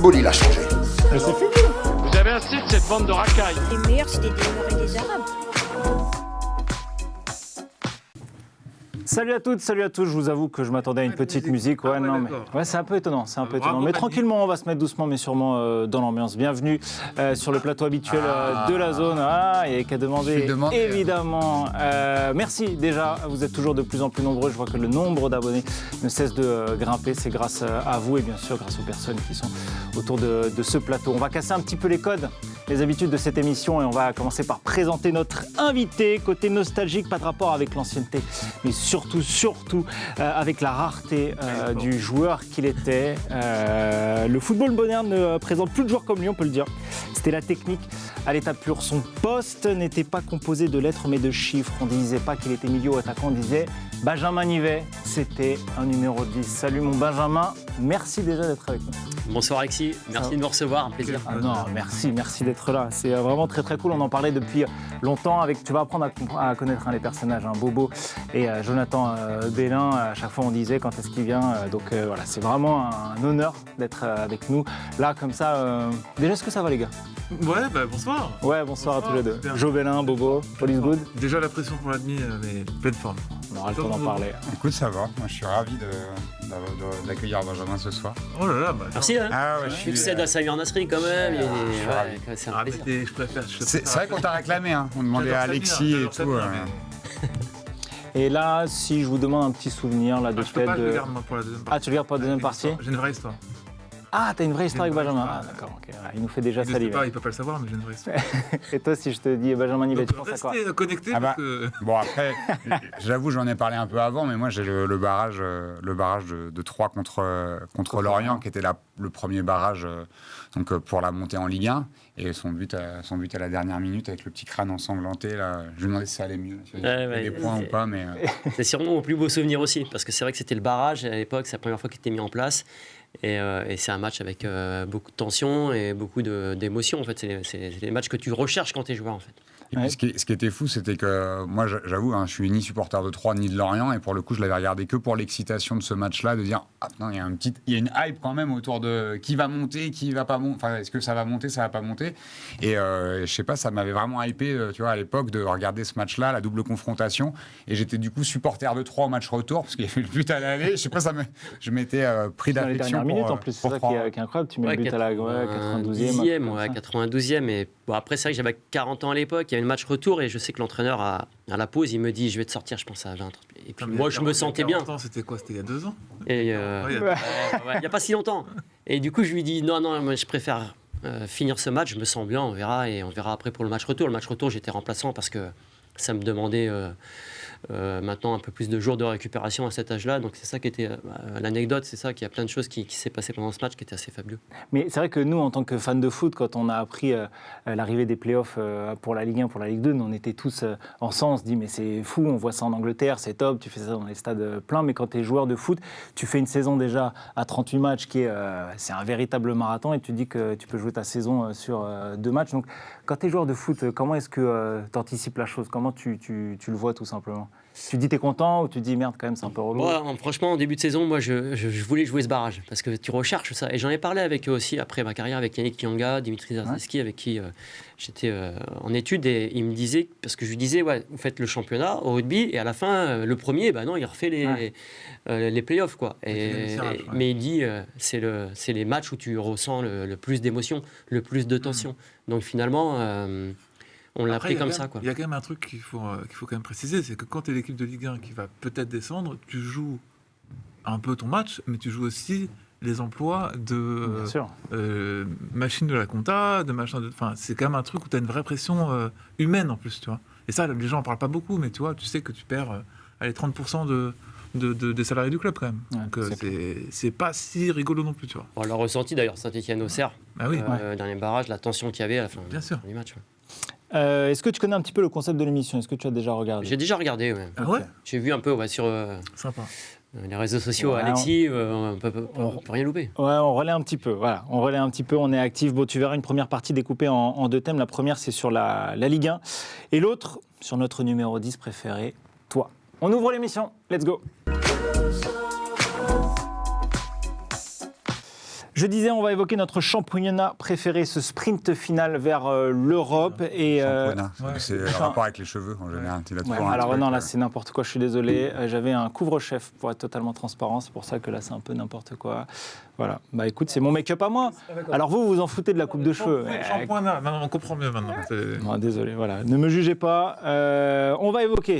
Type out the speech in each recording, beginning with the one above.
football, il a changé. Mais c'est fini. Vous avez assez de cette bande de racailles. Les meilleurs, c'était des Noirs et des Arabes. Salut à toutes, salut à tous. Je vous avoue que je m'attendais à une petite musique. Ouais, non, mais c'est un peu étonnant, Mais tranquillement, on va se mettre doucement, mais sûrement dans l'ambiance. Bienvenue sur le plateau habituel de la zone. Ah, il n'y a qu'à demander, évidemment. Merci déjà. Vous êtes toujours de plus en plus nombreux. Je vois que le nombre d'abonnés ne cesse de grimper. C'est grâce à vous et bien sûr grâce aux personnes qui sont autour de ce plateau. On va casser un petit peu les codes, les habitudes de cette émission et on va commencer par présenter notre invité. Côté nostalgique, pas de rapport avec l'ancienneté, mais surtout avec la rareté du joueur qu'il était. Le football moderne ne présente plus de joueurs comme lui, on peut le dire. C'était la technique à l'état pur. Son poste n'était pas composé de lettres mais de chiffres. On ne disait pas qu'il était milieu ou attaquant, on disait Benjamin Nivet, c'était un numéro 10. Salut mon Benjamin, merci déjà d'être avec nous. Bonsoir Alexis, merci de nous recevoir, un plaisir. Ah non, merci d'être là. C'est vraiment très très cool. On en parlait depuis longtemps. Tu vas apprendre à connaître les personnages, Bobo et Jonathan Bellin. À chaque fois on disait quand est-ce qu'il vient. Donc voilà, c'est vraiment un honneur d'être avec nous. Là comme ça, déjà est-ce que ça va les gars? Ouais, bonsoir. Ouais, bonsoir à tous les deux. Joe Bellin, Bobo, Police Good. Déjà la pression pour la demi, mais pleine forme. On aura le temps d'en parler. Écoute, ça va. Moi, je suis ravi d'accueillir Benjamin ce soir. Oh là là, merci. Je succède à Samir Nasri quand même. C'est un plaisir. Je préfère. C'est vrai qu'on t'a réclamé. On demandait à Alexis et tout. Et là, si je vous demande un petit souvenir là, de je peux peut-être pas, je le garde moi pour la deuxième partie. Ah, tu le gardes pour la deuxième partie? J'ai une vraie histoire. Ah, t'as une vraie histoire avec Benjamin. Ah, d'accord, ok. Il nous fait déjà saliver. Il peut pas le savoir, mais j'ai une vraie histoire. Et toi, si je te dis Benjamin Nivet, tu penses à quoi? Restez connectés. Bon, après, j'avoue, j'en ai parlé un peu avant, mais moi, j'ai le barrage de 3 contre Lorient, qui était le premier barrage donc, pour la montée en Ligue 1. Et son but à la dernière minute, avec le petit crâne ensanglanté, là, je lui demandais si ça allait mieux. Il y a des points ou pas, mais... C'est sûrement mon plus beau souvenir aussi, parce que c'est vrai que c'était le barrage, à l'époque, c'est la première fois qu'il était mis en place. Et c'est un match avec beaucoup de tension et beaucoup d'émotions. En fait, c'est les matchs que tu recherches quand tu es joueur, en fait. Et puis, ce qui était fou, c'était que moi, j'avoue, je suis ni supporter de Troyes ni de Lorient, et pour le coup, je l'avais regardé que pour l'excitation de ce match-là, de dire non, il y a une hype quand même autour de qui va monter, qui va pas monter. Enfin, est-ce que ça va monter, ça va pas monter? Et je sais pas, ça m'avait vraiment hypé, tu vois, à l'époque, de regarder ce match-là, la double confrontation. Et j'étais du coup supporter de Troyes au match retour, parce qu'il y avait le but à l'aller. Je sais pas, je m'étais pris d'affection. Dans les dernières minutes, en plus, c'est ça qui est incroyable. Tu mets le but à la 92e. 92e. Et bon, après, c'est vrai que j'avais 40 ans à l'époque. Il y avait le match retour et je sais que l'entraîneur, à la pause, il me dit je vais te sortir, je pense à 20. Et puis moi, je me sentais bien. C'était quoi? C'était il y a 2 ans? Et il n'y a pas si longtemps. Et du coup, je lui dis non, moi, je préfère finir ce match, je me sens bien, on verra. Et on verra après pour le match retour. Le match retour, j'étais remplaçant parce que ça me demandait maintenant un peu plus de jours de récupération à cet âge-là. Donc c'est ça qui était l'anecdote, c'est ça qu'il y a plein de choses qui s'est passé pendant ce match qui étaient assez fabuleux. Mais c'est vrai que nous, en tant que fans de foot, quand on a appris l'arrivée des playoffs pour la Ligue 1, pour la Ligue 2, nous on était tous ensemble, on se dit mais c'est fou, on voit ça en Angleterre, c'est top, tu fais ça dans les stades pleins, mais quand tu es joueur de foot, tu fais une saison déjà à 38 matchs qui est c'est un véritable marathon et tu te dis que tu peux jouer ta saison sur 2 matchs. Donc quand tu es joueur de foot, comment est-ce que tu anticipes la chose? Comment tu le vois tout simplement? Tu dis t'es content ou tu dis merde quand même c'est un peu relou? Franchement en début de saison moi je voulais jouer ce barrage parce que tu recherches ça et j'en ai parlé avec eux aussi après ma carrière avec Yannick Kianga, Dimitri Zarzeski avec qui j'étais en études et il me disait parce que je lui disais vous faites le championnat au rugby et à la fin le premier non il refait les playoffs quoi mais il dit c'est les matchs où tu ressens le plus d'émotion, le plus de tension donc finalement on l'a pris comme ça. Il y a quand même un truc qu'il faut quand même préciser, c'est que quand tu es l'équipe de Ligue 1 qui va peut-être descendre, tu joues un peu ton match, mais tu joues aussi les emplois de machine de la compta, de machin. Enfin, c'est quand même un truc où tu as une vraie pression humaine en plus, tu vois. Et ça, les gens en parlent pas beaucoup, mais tu vois, tu sais que tu perds 30% des salariés du club quand même. Donc c'est pas si rigolo non plus, tu vois. On l'a ressenti d'ailleurs, Saint-Étienne-Auxerre, dans les barrages, la tension qu'il y avait à la fin du match. Est-ce que tu connais un petit peu le concept de l'émission? Est-ce que tu as déjà regardé? J'ai déjà regardé, ouais. Ah ouais? J'ai vu un peu sur Sympa. Les réseaux sociaux, Alexis, on peut rien louper. Ouais, on relaie un petit peu, voilà. On relaie un petit peu, on est actif. Bon, tu verras une première partie découpée en 2 thèmes. La première, c'est sur la Ligue 1. Et l'autre, sur notre numéro 10 préféré, toi. On ouvre l'émission, let's go. Je disais, on va évoquer notre championnat préféré, ce sprint final vers l'Europe. Championnat, c'est le rapport avec les cheveux en général. Alors non, là c'est n'importe quoi, je suis désolé. J'avais un couvre-chef pour être totalement transparent, c'est pour ça que là c'est un peu n'importe quoi. Voilà, bah écoute, c'est mon make-up à moi. Alors vous, vous en foutez de la coupe de cheveux. Championnat, non, on comprend mieux maintenant. Non, désolé, voilà, ne me jugez pas. On va évoquer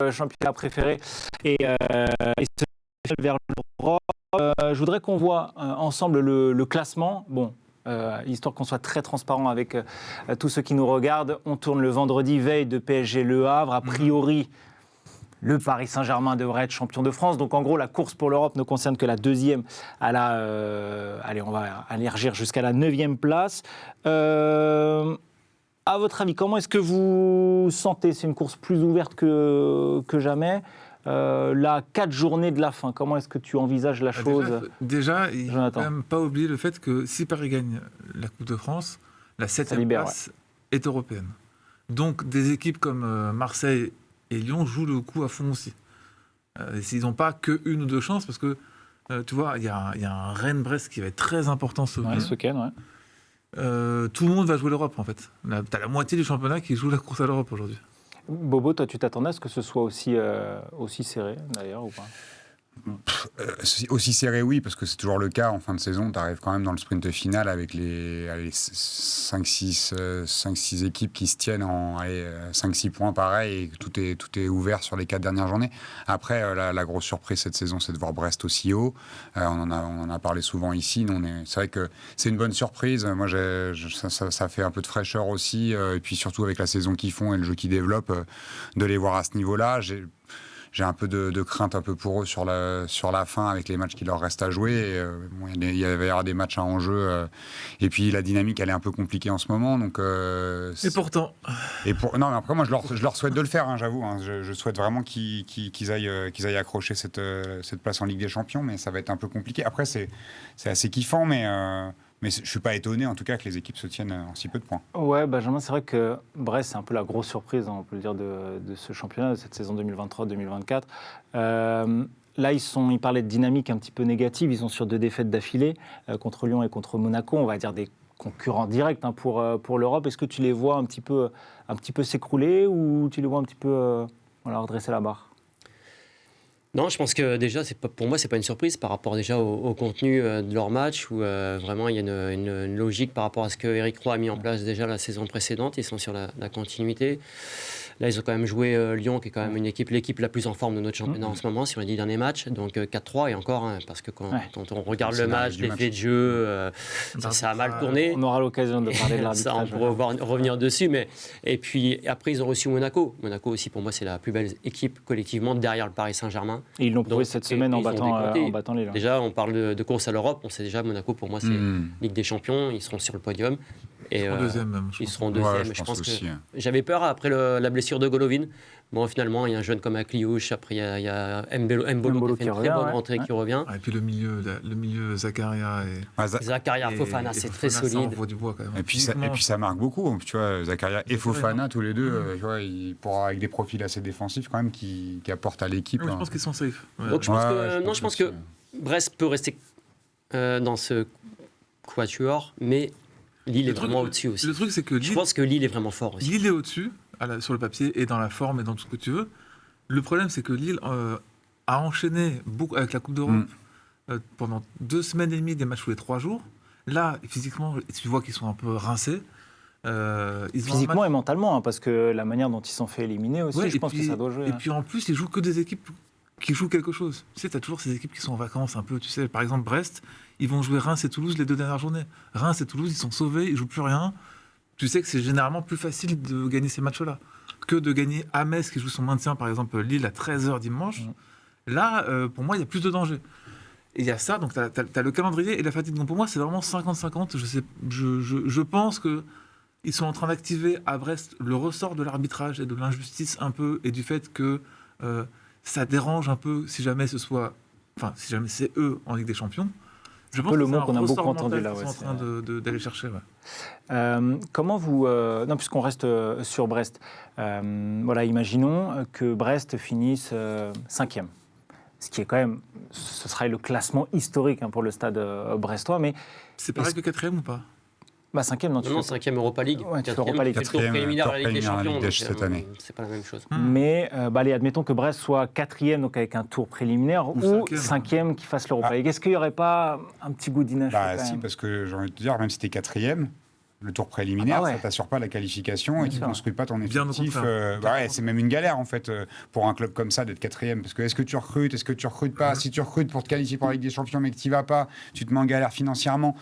le championnat préféré et ce vers l'Europe. Je voudrais qu'on voit ensemble le classement. Bon, histoire qu'on soit très transparent avec tous ceux qui nous regardent. On tourne le vendredi, veille de PSG Le Havre. A priori, le Paris Saint-Germain devrait être champion de France. Donc en gros, la course pour l'Europe ne concerne que la deuxième. Allez, on va élargir jusqu'à la 9e place. À votre avis, comment est-ce que vous sentez? C'est une course plus ouverte que jamais. Là, 4 journées de la fin, comment est-ce que tu envisages la chose? Déjà, il ne faut quand même pas oublier le fait que si Paris gagne la Coupe de France, la 7e place est européenne. Donc des équipes comme Marseille et Lyon jouent le coup à fond aussi. S'ils n'ont pas que 1 ou 2 chances, parce que tu vois, il y a un Rennes-Brest qui va être très important ce week-end. Tout le monde va jouer l'Europe en fait. Tu as la moitié du championnat qui joue la course à l'Europe aujourd'hui. Bobo, toi, tu t'attendais à ce que ce soit aussi serré, d'ailleurs, ou pas? Aussi serré, oui, parce que c'est toujours le cas en fin de saison. Tu arrives quand même dans le sprint final avec les 5-6 équipes qui se tiennent en 5-6 points pareil, et tout est ouvert sur les 4 dernières journées. Après, la grosse surprise cette saison, c'est de voir Brest aussi haut. On en a parlé souvent ici. C'est vrai que c'est une bonne surprise. Moi, ça fait un peu de fraîcheur aussi. Et puis surtout avec la saison qu'ils font et le jeu qu'ils développent, de les voir à ce niveau-là. J'ai un peu de crainte un peu pour eux sur la fin avec les matchs qui leur restent à jouer. Il va y avoir des matchs à enjeu. Et puis la dynamique, elle est un peu compliquée en ce moment. Donc, et pourtant. Non, mais après, moi, je leur souhaite de le faire, j'avoue. Je souhaite vraiment qu'ils aillent accrocher cette place en Ligue des Champions. Mais ça va être un peu compliqué. Après, c'est assez kiffant, mais je ne suis pas étonné, en tout cas, que les équipes se tiennent en si peu de points. Ouais, Benjamin, c'est vrai que Brest, c'est un peu la grosse surprise, on peut le dire, de ce championnat, de cette saison 2023-2024. Là, ils parlaient de dynamique un petit peu négative. Ils sont sur 2 défaites d'affilée, contre Lyon et contre Monaco. On va dire des concurrents directs pour l'Europe. Est-ce que tu les vois un petit peu s'écrouler, ou tu les vois un petit peu redresser la barre? Non, je pense que déjà, pour moi, c'est pas une surprise par rapport déjà au contenu de leur match, où vraiment il y a une logique par rapport à ce que Éric Roy a mis en place déjà la saison précédente. Ils sont sur la continuité. Là, ils ont quand même joué Lyon, qui est quand même l'équipe la plus en forme de notre championnat en ce moment, sur les 10 derniers matchs. Donc 4-3, et encore, parce que quand on regarde le match, l'effet de jeu, ça a mal tourné. On aura l'occasion de parler de l'arbitrage. On pourra revenir dessus. Et puis après, ils ont reçu Monaco. Monaco aussi, pour moi, c'est la plus belle équipe collectivement derrière le Paris Saint-Germain. Et ils l'ont prouvé cette semaine en battant Lille. Déjà, on parle de course à l'Europe. On sait déjà, Monaco, pour moi, c'est Ligue des Champions. Ils seront sur le podium. Ils seront deuxième même. Ils seront deuxième. Je pense aussi, j'avais peur après la blessure de Golovin. Bon, finalement, il y a un jeune comme Akliouche. Après, il y a Mbolo qui fait une très bonne rentrée qui revient. Et puis le milieu Zakaria Zakaria, Fofana, c'est très solide. Et puis ça marque beaucoup. Tu vois, Zakaria et Fofana, tous les deux, avec des profils assez défensifs quand même qui apportent à l'équipe. Je pense qu'ils sont safe. Donc je pense que Brest peut rester dans ce quatuor, mais Lille est vraiment au-dessus aussi. Le truc, c'est que je pense que Lille est vraiment fort aussi. Lille est au-dessus, sur le papier, et dans la forme, et dans tout ce que tu veux. Le problème, c'est que Lille a enchaîné beaucoup avec la Coupe d'Europe pendant 2 semaines et demie, des matchs tous les 3 jours. Là, physiquement, tu vois qu'ils sont un peu rincés. Physiquement et mentalement, parce que la manière dont ils sont fait éliminer aussi, je pense que ça doit jouer. Et puis en plus, ils jouent que des équipes qui jouent quelque chose. Tu sais, tu as toujours ces équipes qui sont en vacances un peu. Tu sais, par exemple, Brest, ils vont jouer Reims et Toulouse les 2 dernières journées. Reims et Toulouse, ils sont sauvés, ils jouent plus rien. Tu sais que c'est généralement plus facile de gagner ces matchs-là que de gagner à Metz, qui joue son maintien, par exemple, Lille à 13h dimanche. Là, pour moi, il y a plus de danger. Et il y a ça, donc tu as le calendrier et la fatigue. Donc pour moi, c'est vraiment 50-50. Je pense qu'ils sont en train d'activer à Brest le ressort de l'arbitrage et de l'injustice un peu, et du fait que ça dérange un peu si jamais si jamais c'est eux en Ligue des Champions. Je pense que le c'est mot un qu'on a beaucoup ressort entendu mental là. qu'ils sont en train d'aller chercher. Comment vous... non, puisqu'on reste sur Brest, imaginons que Brest finisse 5e. ce qui est quand même, ce sera le classement historique pour le stade brestois. Mais c'est pareil que 4e ou pas? 5e, non, 5e Europa League. Ouais, 4e Europa League. Tour préliminaire à la Ligue des Champions. Cette année. C'est pas la même chose. Mais allez, admettons que Brest soit 4e, donc avec un tour préliminaire, ou 5e qui fasse l'Europa League. Est-ce qu'il n'y aurait pas un petit goût d'inachevé Si, parce que j'ai envie de te dire, même si tu es 4e, le tour préliminaire, ça ne t'assure pas la qualification et tu ne construis pas ton effectif. C'est même une galère, en fait, pour un club comme ça, d'être 4e. Parce que est-ce que tu recrutes, est-ce que tu recrutes pas? Si tu recrutes pour te qualifier pour la Ligue des Champions, mais que tu n'y vas pas, tu te mets en galère financièrement.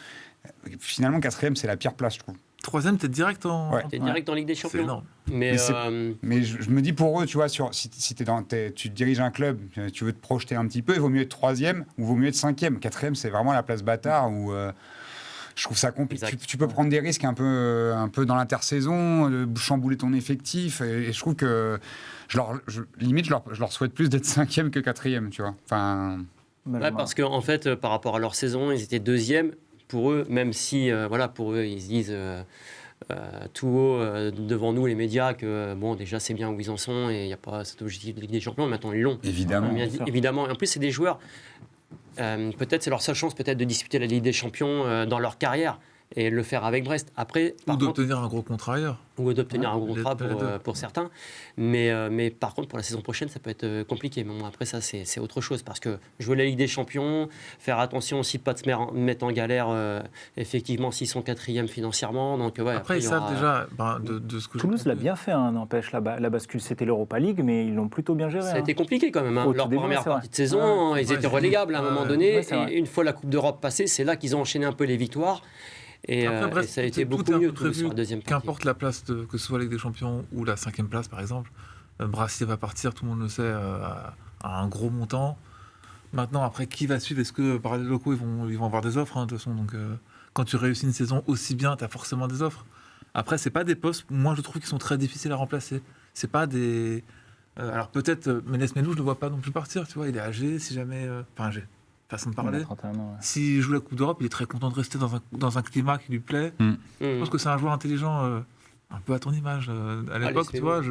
Finalement, 4e, c'est la pire place, je trouve. 3e, t'es direct en... T'es direct en Ligue des Champions. C'est énorme. Mais je me dis pour eux, tu vois, si tu diriges un club, tu veux te projeter un petit peu, il vaut mieux être 3e ou il vaut mieux être 5e. 4e, c'est vraiment la place bâtard où je trouve ça compliqué. Tu peux prendre des risques un peu dans l'intersaison, de chambouler ton effectif. Et je trouve que limite, je leur souhaite plus d'être 5e que 4e, tu vois. Parce qu'en fait, par rapport à leur saison, ils étaient 2e. Pour eux, même si, pour eux, ils se disent tout haut devant nous, les médias, que déjà c'est bien où ils en sont et il n'y a pas cet objectif de Ligue des Champions, maintenant ils l'ont. Évidemment. Et en plus, c'est des joueurs, peut-être c'est leur seule chance peut-être de disputer la Ligue des Champions dans leur carrière et le faire avec Brest. Après, ou d'obtenir un gros contrat ailleurs. Ou d'obtenir un gros contrat pour certains. Mais par contre, pour la saison prochaine, ça peut être compliqué. Mais bon, après, ça, c'est autre chose. Parce que jouer la Ligue des Champions, faire attention aussi de ne pas se mettre en galère, effectivement, s'ils sont 4e financièrement. Donc, après, ils savent déjà, de ce que Toulouse l'a bien fait, n'empêche. La bascule, c'était l'Europa League, mais ils l'ont plutôt bien géré. Ça a été compliqué quand même. Leur première partie de saison, ils étaient relégables à un moment donné. Et une fois la Coupe d'Europe passée, c'est là qu'ils ont enchaîné un peu les victoires. Et ça a été beaucoup mieux sur la deuxième partie. Qu'importe la place, que ce soit la Ligue des Champions ou la 5e place, par exemple, Brassier va partir, tout le monde le sait, à un gros montant. Maintenant, après, qui va suivre? Est-ce que par les locaux, ils vont avoir des offres, de toute façon. Donc, quand tu réussis une saison aussi bien, tu as forcément des offres. Après, c'est pas des postes, moi, je trouve qu'ils sont très difficiles à remplacer. C'est pas des... alors, peut-être, Ménès Melou, je ne le vois pas non plus partir, tu vois. Il est âgé, si jamais... âgé. Façon de parler. S'il joue la Coupe d'Europe, il est très content de rester dans un climat qui lui plaît. Je pense que c'est un joueur intelligent, un peu à ton image. À l'époque, tu vois,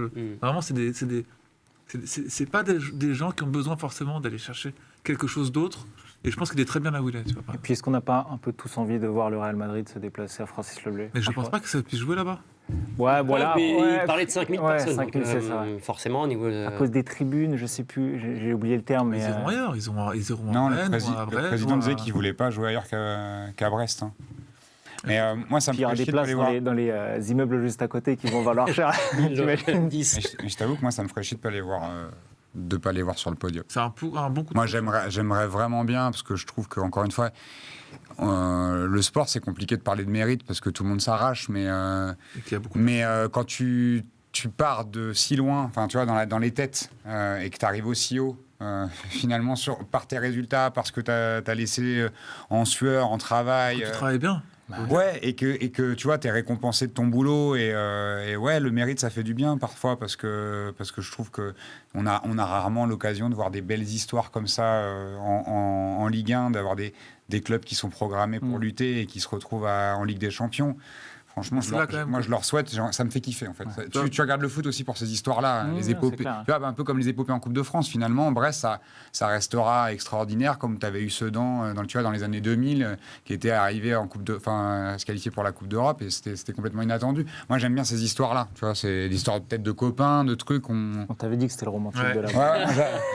vraiment, c'est pas des gens qui ont besoin forcément d'aller chercher quelque chose d'autre. Et je pense qu'il est très bien là où il est. Tu vois, et puis, est-ce qu'on n'a pas un peu tous envie de voir le Real Madrid se déplacer à Francis Leblay? Mais je pense pas que ça puisse jouer là-bas. Il parlait de 5000 personnes. 5000, c'est ça. Forcément, au niveau à cause des tribunes, je sais plus, j'ai oublié le terme. Mais ils iront ailleurs, ils iront non, le président disait qu'il voulait pas jouer ailleurs qu'à Brest. Mais moi, ça me ferait chier de pas les voir. Dans les immeubles juste à côté qui vont valoir cher. Je t'avoue que moi, ça me ferait chier de pas les voir. De pas les voir sur le podium. C'est un bon coup de moi, j'aimerais vraiment bien, parce que je trouve qu'encore une fois, le sport, c'est compliqué de parler de mérite, parce que tout le monde s'arrache, mais quand tu pars de si loin, enfin, tu vois, dans les têtes, et que tu arrives aussi haut, finalement, par tes résultats, parce que tu as laissé en sueur, en travail... Tu travailles bien. Ouais, et que tu vois, t'es récompensé de ton boulot et ouais, le mérite, ça fait du bien parfois parce que je trouve que on a rarement l'occasion de voir des belles histoires comme ça en Ligue 1, d'avoir des clubs qui sont programmés pour lutter et qui se retrouvent en Ligue des Champions. Franchement, je leur souhaite, ça me fait kiffer en fait. Ouais. Tu regardes le foot aussi pour ces histoires-là, les épopées. Tu vois, un peu comme les épopées en Coupe de France, finalement. Brest, ça restera extraordinaire, comme tu avais eu Sedan dans les années 2000, qui était arrivé à se qualifier pour la Coupe d'Europe, et c'était complètement inattendu. Moi, j'aime bien ces histoires-là. Tu vois, c'est l'histoire peut-être de copains, de trucs. On t'avait dit que c'était le romantique de la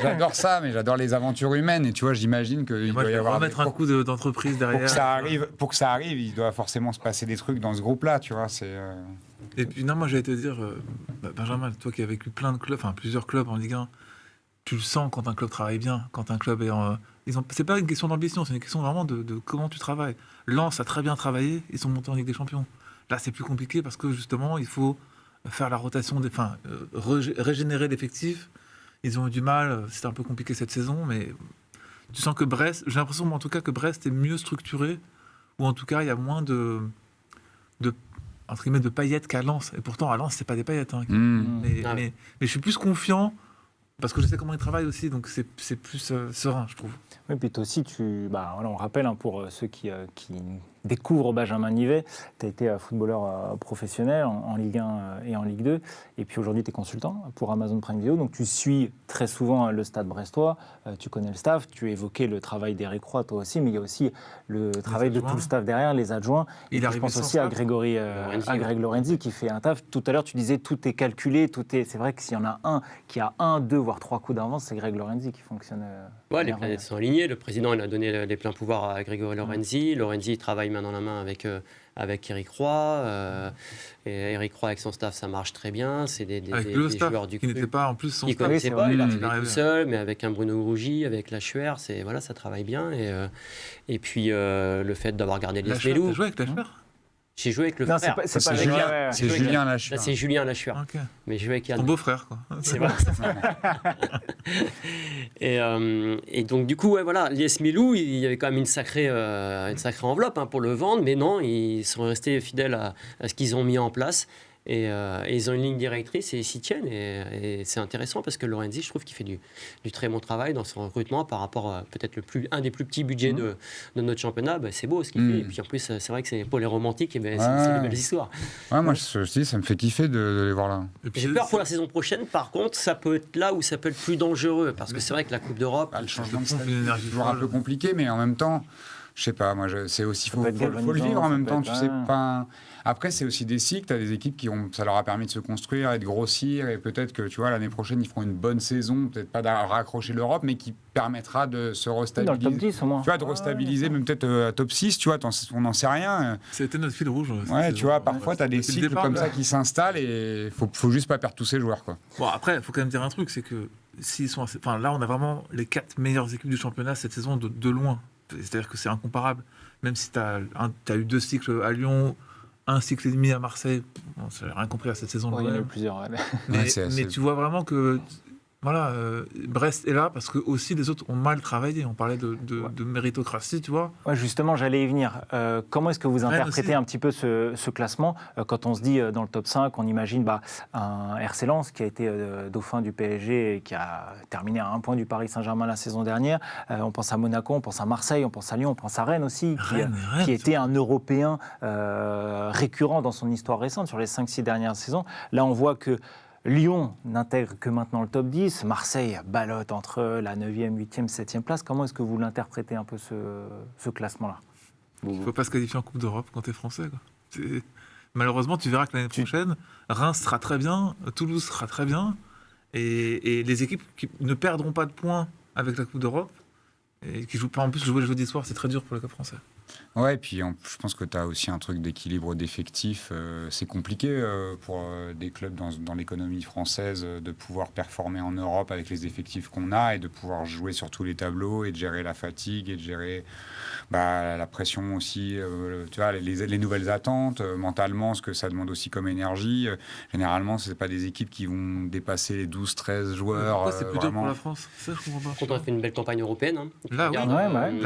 j'adore ça, mais j'adore les aventures humaines. Et tu vois, j'imagine qu'il doit y avoir remettre un coup d'entreprise derrière. Pour que ça arrive, il doit forcément se passer des trucs dans ce groupe-là. Tu vois, Et puis non, moi j'allais te dire, Benjamin, toi qui as vécu plein de clubs, plusieurs clubs en Ligue 1, tu le sens quand un club travaille bien, quand un club est c'est pas une question d'ambition, c'est une question vraiment de comment tu travailles. Lens a très bien travaillé, ils sont montés en Ligue des Champions. Là c'est plus compliqué parce que justement il faut faire la rotation, régénérer l'effectif. Ils ont eu du mal, c'était un peu compliqué cette saison, mais tu sens que Brest, j'ai l'impression en tout cas que Brest est mieux structuré, ou en tout cas il y a moins de paillettes qu'à Lens. Et pourtant, à Lens, c'est pas des paillettes. Mais je suis plus confiant parce que je sais comment ils travaillent aussi, donc c'est plus serein, je trouve. Oui, puis toi aussi, on rappelle pour ceux qui découvre Benjamin Nivet. Tu as été footballeur professionnel en Ligue 1 et en Ligue 2. Et puis aujourd'hui, tu es consultant pour Amazon Prime Video. Donc tu suis très souvent le Stade brestois. Tu connais le staff. Tu évoquais le travail d'Éric Roy, toi aussi. Mais il y a aussi le travail de tout le staff derrière, les adjoints. Et je pense aussi à Greg Lorenzi qui fait un taf. Tout à l'heure, tu disais tout est calculé. C'est vrai que s'il y en a un qui a 1, 2, voire 3 coups d'avance, c'est Greg Lorenzi qui fonctionne. Les planètes sont alignées. Le président il a donné les pleins pouvoirs à Grégory Lorenzi. Lorenzi travaille main dans la main avec Éric Roy. Et Éric Roy avec son staff, ça marche très bien. C'est des joueurs du club. Qui n'était pas en plus son staff. Il ne connaissait pas, il arrivait tout seul, mais avec un Bruno Rougy, avec Lachuer, ça travaille bien. Et puis le fait d'avoir gardé les Smelou. Tu as joué avec Lachuer? J'ai joué avec le frère. C'est Julien Lachuer. Là, c'est Julien Lachuer. Okay. Mais je jouais avec Yann. Ton beau-frère, quoi. C'est vrai. Et donc, du coup, l'IS Milou, il y avait quand même une sacrée enveloppe pour le vendre, mais non, ils sont restés fidèles à ce qu'ils ont mis en place. Et ils ont une ligne directrice et ils s'y tiennent. Et c'est intéressant parce que Lorenzi, je trouve qu'il fait du très bon travail dans son recrutement par rapport à peut-être un des plus petits budgets de notre championnat. C'est beau ce qu'il fait. Et puis en plus, c'est vrai que c'est pour les romantiques, c'est de belles histoires. Ouais, moi, je dis, ça me fait kiffer de les voir là. J'ai peur pour la saison prochaine. Par contre, ça peut être là où ça peut être plus dangereux. Parce que c'est vrai que la Coupe d'Europe. Le changement de stade, c'est toujours un peu compliqué, mais en même temps. Je sais pas, moi, c'est aussi faut le vivre en même temps, tu sais pas. Après, c'est aussi des cycles. Tu as des équipes ça leur a permis de se construire et de grossir, et peut-être que tu vois l'année prochaine ils feront une bonne saison, peut-être pas de raccrocher l'Europe, mais qui permettra de se restabiliser. Dans le top 10 au moins. Tu vois, de restabiliser, même peut-être à top 6, tu vois, on n'en sait rien. C'était notre fil rouge. Ouais, tu vois, parfois tu as des cycles comme ça qui s'installent et faut juste pas perdre tous ces joueurs, quoi. Bon, après, il faut quand même dire un truc, c'est que là, on a vraiment les 4 meilleures équipes du championnat cette saison de loin. C'est-à-dire que c'est incomparable. Même si tu as eu 2 cycles à Lyon, 1 cycle et demi à Marseille, ça n'a rien compris à cette saison. Il y en a eu plusieurs. Mais tu vois vraiment que Brest est là parce que aussi les autres ont mal travaillé. On parlait de méritocratie, tu vois. Ouais, justement, j'allais y venir. Comment est-ce que vous interprétez un petit peu ce classement quand on se dit dans le top 5, on imagine un RC Lens qui a été dauphin du PSG et qui a terminé à 1 point du Paris Saint-Germain la saison dernière. On pense à Monaco, on pense à Marseille, on pense à Lyon, on pense à Rennes aussi, qui était un Européen récurrent dans son histoire récente sur les 5-6 dernières saisons. Là, on voit que Lyon n'intègre que maintenant le top 10. Marseille ballotte entre la 9e, 8e, 7e place. Comment est-ce que vous l'interprétez un peu ce classement-là? Il ne faut pas se qualifier en Coupe d'Europe quand tu es français, quoi. Malheureusement, tu verras que l'année prochaine, Reims sera très bien, Toulouse sera très bien. Et les équipes qui ne perdront pas de points avec la Coupe d'Europe, et qui jouent pas en plus jouer le jeudi soir, c'est très dur pour le club français. Ouais, et puis je pense que tu as aussi un truc d'équilibre d'effectifs. C'est compliqué pour des clubs dans l'économie française de pouvoir performer en Europe avec les effectifs qu'on a et de pouvoir jouer sur tous les tableaux et de gérer la fatigue et de gérer la pression aussi, tu vois, les nouvelles attentes, mentalement, ce que ça demande aussi comme énergie. Généralement, ce n'est pas des équipes qui vont dépasser les 12-13 joueurs. Pourquoi c'est plus dur pour la France? Ça, je comprends pas. Quand on a fait une belle campagne européenne. Là,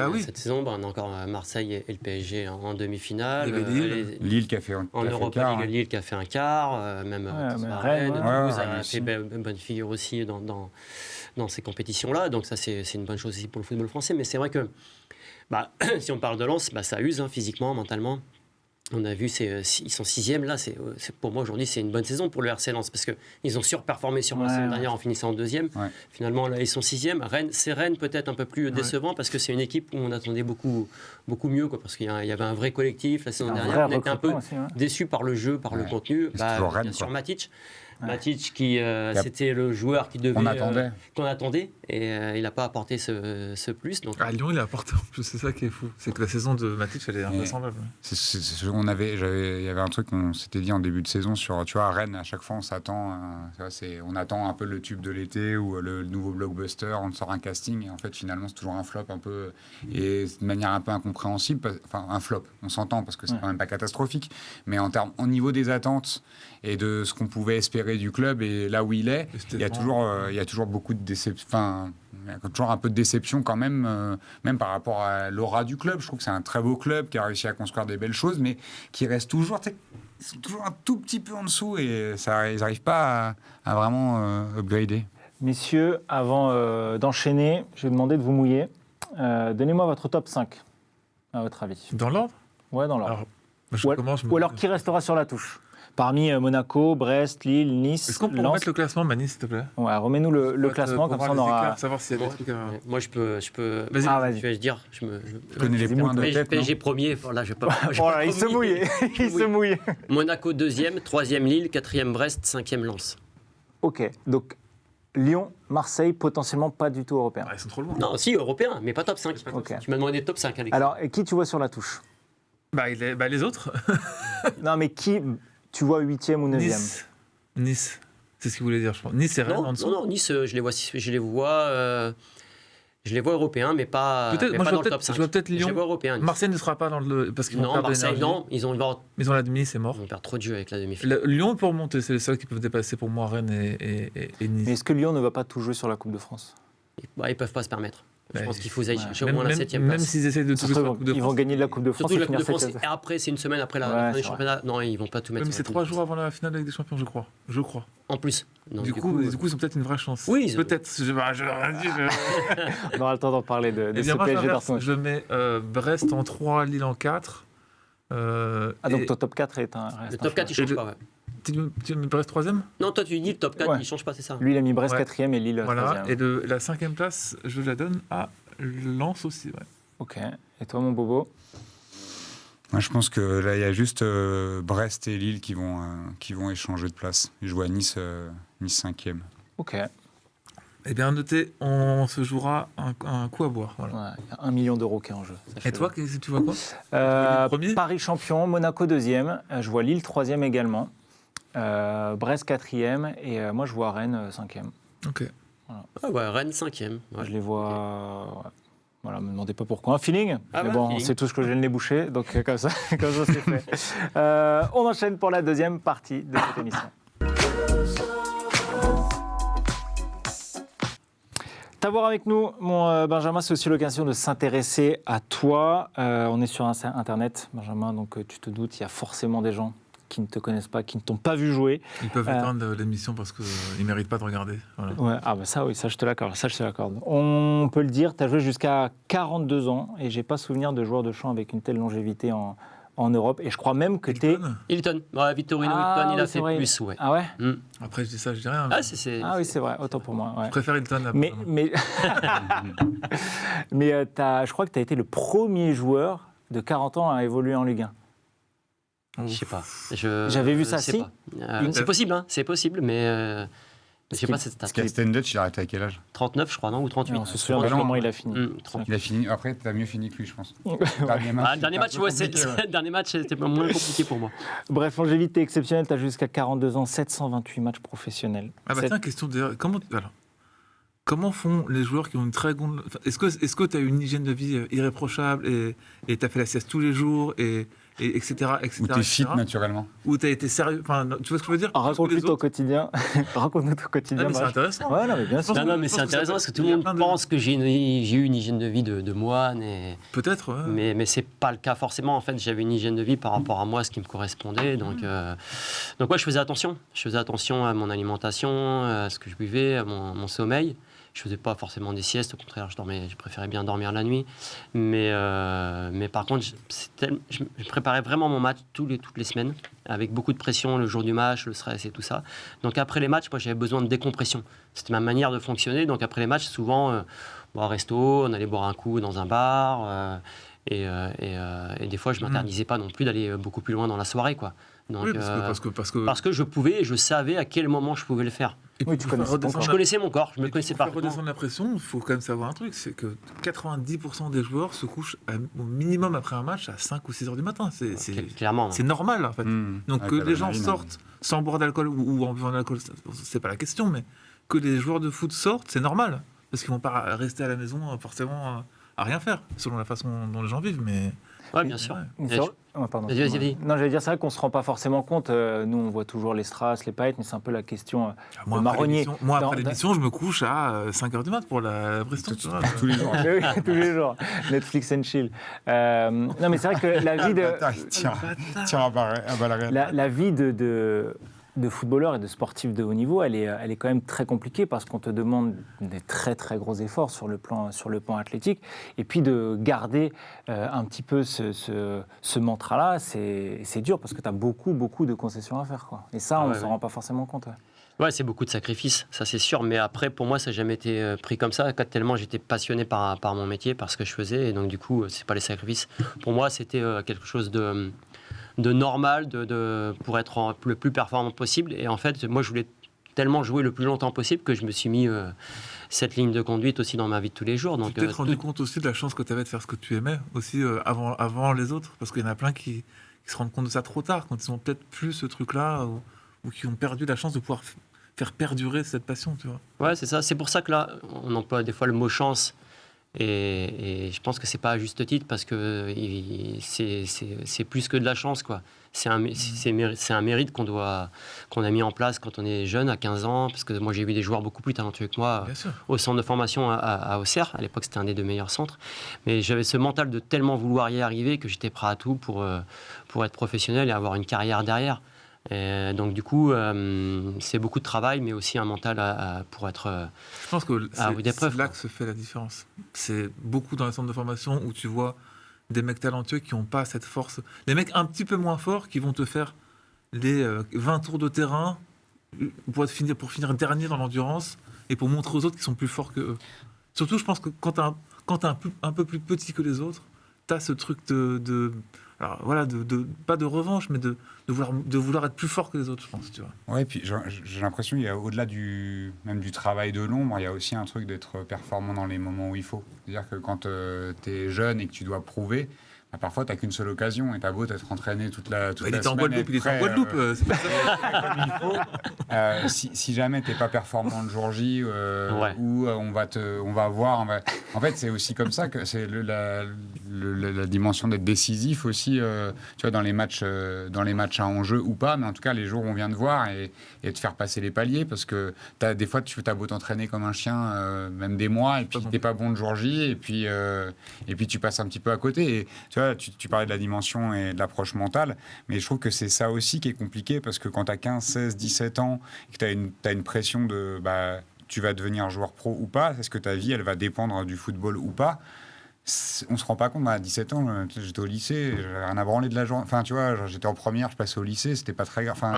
oui. Cette saison, on a encore Marseille et le PSG en demi-finale. Lille qui a fait en Europa League, Lille qui a fait un quart, même Rennes, Toulouse a fait bonne figure aussi dans ces compétitions-là. Donc ça, c'est une bonne chose aussi pour le football français. Mais c'est vrai que si on parle de Lens, ça use physiquement, mentalement. On a vu, ils sont 6e. Là, pour moi, aujourd'hui, c'est une bonne saison pour le RC Lens parce qu'ils ont surperformé sur la saison dernière en finissant en 2e. Ouais. Finalement, là, ils sont 6e. Rennes peut-être un peu plus décevant parce que c'est une équipe où on attendait beaucoup mieux, quoi, parce qu'il y avait un vrai collectif la saison dernière. On était un peu déçus par le jeu, par le contenu. Bien sûr, Matic. Matic, c'était le joueur qu'on attendait et il n'a pas apporté ce plus. Donc... À Lyon, il a apporté en plus, c'est ça qui est fou. C'est que la saison de Matic, elle est invraisemblable. Il y avait un truc qu'on s'était dit en début de saison sur, tu vois, à Rennes, à chaque fois on s'attend, on attend un peu le tube de l'été ou le nouveau blockbuster, on sort un casting et en fait finalement c'est toujours un flop un peu, et de manière un peu incompréhensible, enfin un flop, on s'entend parce que c'est quand même pas catastrophique, mais au niveau des attentes et de ce qu'on pouvait espérer du club et là où il est, il y a toujours beaucoup de déception, enfin il y a toujours un peu de déception quand même, même par rapport à l'aura du club. Je trouve que c'est un très beau club qui a réussi à construire des belles choses, mais qui reste toujours, ils sont toujours un tout petit peu en dessous et ils n'arrivent pas à vraiment upgrader. Messieurs, avant d'enchaîner, je vais demander de vous mouiller. Donnez-moi votre top 5, à votre avis. Dans l'ordre ? Ouais, dans l'ordre. Ou alors, qui restera sur la touche parmi Monaco, Brest, Lille, Nice, Est-ce qu'on peut remettre le classement, Mani, s'il te plaît? Ouais, remets-nous le classement, comme ça on aura... Savoir s'il y a des trucs à... Moi, je peux. Vas-y. Je vais dire. Je connais les points de tête, PSG premier. Voilà, je vais pas. Voilà, il se mouille. Il se mouille. Monaco deuxième, troisième Lille, quatrième Brest, cinquième Lens. Ok, donc Lyon, Marseille, potentiellement pas du tout européen. Ils sont trop loin. Non, si, européen, mais pas top 5. Ok. Tu m'as demandé des top 5, Alex. Alors, et qui tu vois sur la touche? Les autres. Non, mais qui tu vois 8e ou 9e? Nice. C'est ce qu'il voulait dire, je pense. Nice et Rennes en dessous. Non, Nice, je les vois européens, mais pas, peut-être, mais moi, pas je dans vois le top 5. je vois peut-être Je les Lyon. vois européens. Nice. Marseille ne sera pas dans le... Parce qu'ils vont Non, perdre Marseille, l'énergie. non. Ils ont la demi, c'est mort. Ils vont perdre trop de jeux avec la demi-finale. Lyon pour monter, c'est les seuls qui peuvent dépasser pour moi Rennes et Nice. Mais est-ce que Lyon ne va pas tout jouer sur la Coupe de France? Ils peuvent pas se permettre. Je pense qu'il faut aller chercher au Même- moins la même- 7e Même place. s'ils essaient de tout jouer sur la Coupe de Ils France. vont gagner de la Coupe de France Surtout et la Coupe de finir France. 7e. Et après, c'est une semaine après la Ouais, fin c'est du championnat. Non, ils vont pas tout mettre. Même sur c'est la Coupe 3 de jours avant la finale avec des champions, je crois. France. En plus. Donc, Du coup, ils ont peut-être une vraie chance. Oui, ils ont- peut-être. Je rien dit. On aura le temps d'en parler de Eh ce bien, moi, PSG j'inverse. Dortmund. Je mets Brest en 3, Lille en 4. Donc ton top 4 est un... Le top 4, il change pas. Ouais. Tu mets Brest 3e? Non, toi, tu dis le top 4, Ouais. il change pas, c'est ça? Lui, il a mis Brest Ouais. 4e et Lille Voilà. 3e. Et la 5e place, je la donne à Lens aussi. Ouais. Ok. Et toi, mon bobo? Moi, je pense que là, il y a juste Brest et Lille qui vont échanger de place. Je vois Nice 5e. Ok. Eh bien, notez, on se jouera un coup à boire. Voilà. Ouais, il y a 1 million d'euros qui est en jeu. Et toi, tu vois quoi? Premier Paris champion, Monaco 2e. Je vois Lille 3e également. Brest 4e. Et moi, je vois Rennes 5e. Ok. Ah ouais, Rennes 5e. Ouais. Je les vois... ouais. Voilà, ne me demandez pas pourquoi. Un feeling. Ah mais ouais, bon, feeling. c'est tout ce que j'ai le nez bouché. Donc comme ça c'est fait. On enchaîne pour la deuxième partie de cette émission. T'avoir avec nous, mon Benjamin, c'est aussi l'occasion de s'intéresser à toi. On est sur Internet, Benjamin, donc tu te doutes, il y a forcément des gens qui ne te connaissent pas, qui ne t'ont pas vu jouer. Ils peuvent éteindre l'émission parce qu'ils ne méritent pas de regarder. Voilà. Ouais, ah bah ça, oui, ça je te l'accorde. On peut le dire, tu as joué jusqu'à 42 ans et j'ai pas souvenir de joueur de champ avec une telle longévité en Europe. Et je crois même que tu es... Hilton. Ouais, Victorino Ah, Hilton, il a oui, c'est fait vrai. plus, ouais. Ah ouais? Après, je dis ça, je dis rien. Ah oui, c'est vrai, autant pour moi. Ouais. Je préfère Hilton. Mais je crois que tu as été le premier joueur de 40 ans à évoluer en Ligue 1. Je sais pas. J'avais vu ça, je sais si. pas. C'est possible, hein, c'est possible, mais je sais pas cette stat. Parce qu'Aston Dutch, il a arrêté à quel âge? 39, je crois, non? Ou 38? On se souvient de comment il a fini. 38. Il a fini. Après, tu as mieux fini que lui, je pense. Dernier Ah, le dernier match, ouais, le dernier match, c'était moins compliqué pour moi. Bref, longévité exceptionnelle, tu as jusqu'à 42 ans, 728 matchs professionnels. Ah bah tiens, question d'ailleurs. Comment font les joueurs qui ont une très grande... Enfin, est-ce que tu as une hygiène de vie irréprochable et tu as fait la sieste tous les jours et etc. Ou tu es fit naturellement. Ou tu as été sérieux. Enfin, tu vois ce que je veux dire? Raconte-nous ton quotidien. Raconte-nous ton quotidien. Ah, mais c'est bref. intéressant. Ouais, non, mais bien sûr. Non, mais c'est intéressant parce que tout le monde pense que j'ai eu une hygiène de vie de moine. Peut-être, ouais. Mais c'est pas le cas forcément. En fait, j'avais une hygiène de vie par rapport à moi, ce qui me correspondait. Donc ouais, je faisais attention. Je faisais attention à mon alimentation, à ce que je buvais, à mon sommeil. Je faisais pas forcément des siestes, au contraire, je préférais bien dormir la nuit. Mais par contre, je préparais vraiment mon match toutes les semaines, avec beaucoup de pression le jour du match, le stress et tout ça. Donc après les matchs, moi j'avais besoin de décompression. C'était ma manière de fonctionner. Donc après les matchs, souvent, au resto, on allait boire un coup dans un bar. Et des fois, je m'interdisais pas non plus d'aller beaucoup plus loin dans la soirée, quoi. Donc, oui, parce que je pouvais et je savais à quel moment je pouvais le faire. Oui, tu connaissais ton corps. Je connaissais mon corps, je me connaissais pas. Pour parfaitement. redescendre la pression, il faut quand même savoir un truc, c'est que 90% des joueurs se couchent au minimum après un match à 5 ou 6 heures du matin. Clairement. C'est normal, en fait. Donc que les gens sortent sans boire d'alcool ou en buvant de l'alcool, c'est pas la question, mais que les joueurs de foot sortent, c'est normal. Parce qu'ils vont pas rester à la maison forcément à rien faire, selon la façon dont les gens vivent. Mais... Ouais, bien sûr. Pardon. Vas-y. Non, j'allais dire, c'est vrai qu'on ne se rend pas forcément compte. Nous, on voit toujours les strass, les paillettes, mais c'est un peu la question de marronnier. Moi, après l'émission, je me couche à 5h du mat pour la Bristol. Tous les jours. Oui, tous les jours. Netflix and chill. Non, mais c'est vrai que la vie de... Tiens à balles réelles. La vie de de footballeurs et de sportifs de haut niveau, elle est quand même très compliquée parce qu'on te demande des très très gros efforts sur le plan athlétique. Et puis de garder un petit peu ce mantra-là, c'est dur parce que tu as beaucoup de concessions à faire, quoi. Et ça, on ne s'en rend pas forcément compte. Ouais, c'est beaucoup de sacrifices, ça c'est sûr. Mais après, pour moi, ça n'a jamais été pris comme ça. Tellement j'étais passionné par mon métier, par ce que je faisais. Et donc, du coup, c'est pas les sacrifices. Pour moi, c'était quelque chose de normal pour être le plus performant possible. Et en fait, moi, je voulais tellement jouer le plus longtemps possible que je me suis mis cette ligne de conduite aussi dans ma vie de tous les jours. Donc, tu t'es rendu compte aussi de la chance que tu avais de faire ce que tu aimais aussi avant les autres, parce qu'il y en a plein qui se rendent compte de ça trop tard, quand ils ont peut-être plus ce truc-là ou qui ont perdu la chance de pouvoir faire perdurer cette passion, tu vois. Ouais, c'est ça. C'est pour ça que là, on emploie des fois le mot chance. Et je pense que c'est pas à juste titre parce que c'est plus que de la chance, quoi. C'est un mérite qu'on a mis en place quand on est jeune, à 15 ans, parce que moi j'ai vu des joueurs beaucoup plus talentueux que moi au centre de formation à Auxerre. À l'époque, c'était un des 2 meilleurs centres. Mais j'avais ce mental de tellement vouloir y arriver que j'étais prêt à tout pour être professionnel et avoir une carrière derrière. Et donc du coup, c'est beaucoup de travail, mais aussi un mental pour être je pense que c'est là que se fait la différence. C'est beaucoup dans les centres de formation où tu vois des mecs talentueux qui n'ont pas cette force. Les mecs un petit peu moins forts qui vont te faire les 20 tours de terrain pour finir dernier dans l'endurance et pour montrer aux autres qu'ils sont plus forts que eux. Surtout, je pense que quand t'es un peu plus petit que les autres, tu as ce truc alors, voilà, pas de revanche, mais de vouloir être plus fort que les autres, je pense, tu vois. Ouais, puis j'ai l'impression qu'il y a, au-delà même du travail de l'ombre, il y a aussi un truc d'être performant dans les moments où il faut. C'est-à-dire que quand tu es jeune et que tu dois prouver, parfois, tu n'as qu'une seule occasion et tu as beau t'être entraîné toute la semaine. Il est en Guadeloupe, c'est pas ça. Comme il faut. Si jamais tu n'es pas performant le jour J, ou on va voir. En fait, c'est aussi comme ça que c'est la dimension d'être décisif aussi, tu vois, dans les matchs à enjeu ou pas, mais en tout cas, les jours où on vient de voir et de faire passer les paliers, parce que des fois, tu as beau t'entraîner comme un chien, même des mois, et puis tu n'es pas bon le jour J, et puis tu passes un petit peu à côté. Et, tu parlais de la dimension et de l'approche mentale, mais je trouve que c'est ça aussi qui est compliqué, parce que quand tu as 15, 16, 17 ans, et que tu as une pression de tu vas devenir joueur pro ou pas, est-ce que ta vie elle va dépendre du football ou pas, on se rend pas compte. À 17 ans, j'étais au lycée, j'avais rien à branler de la journée. Enfin, tu vois, j'étais en première, je passais au lycée, c'était pas très grave. Enfin,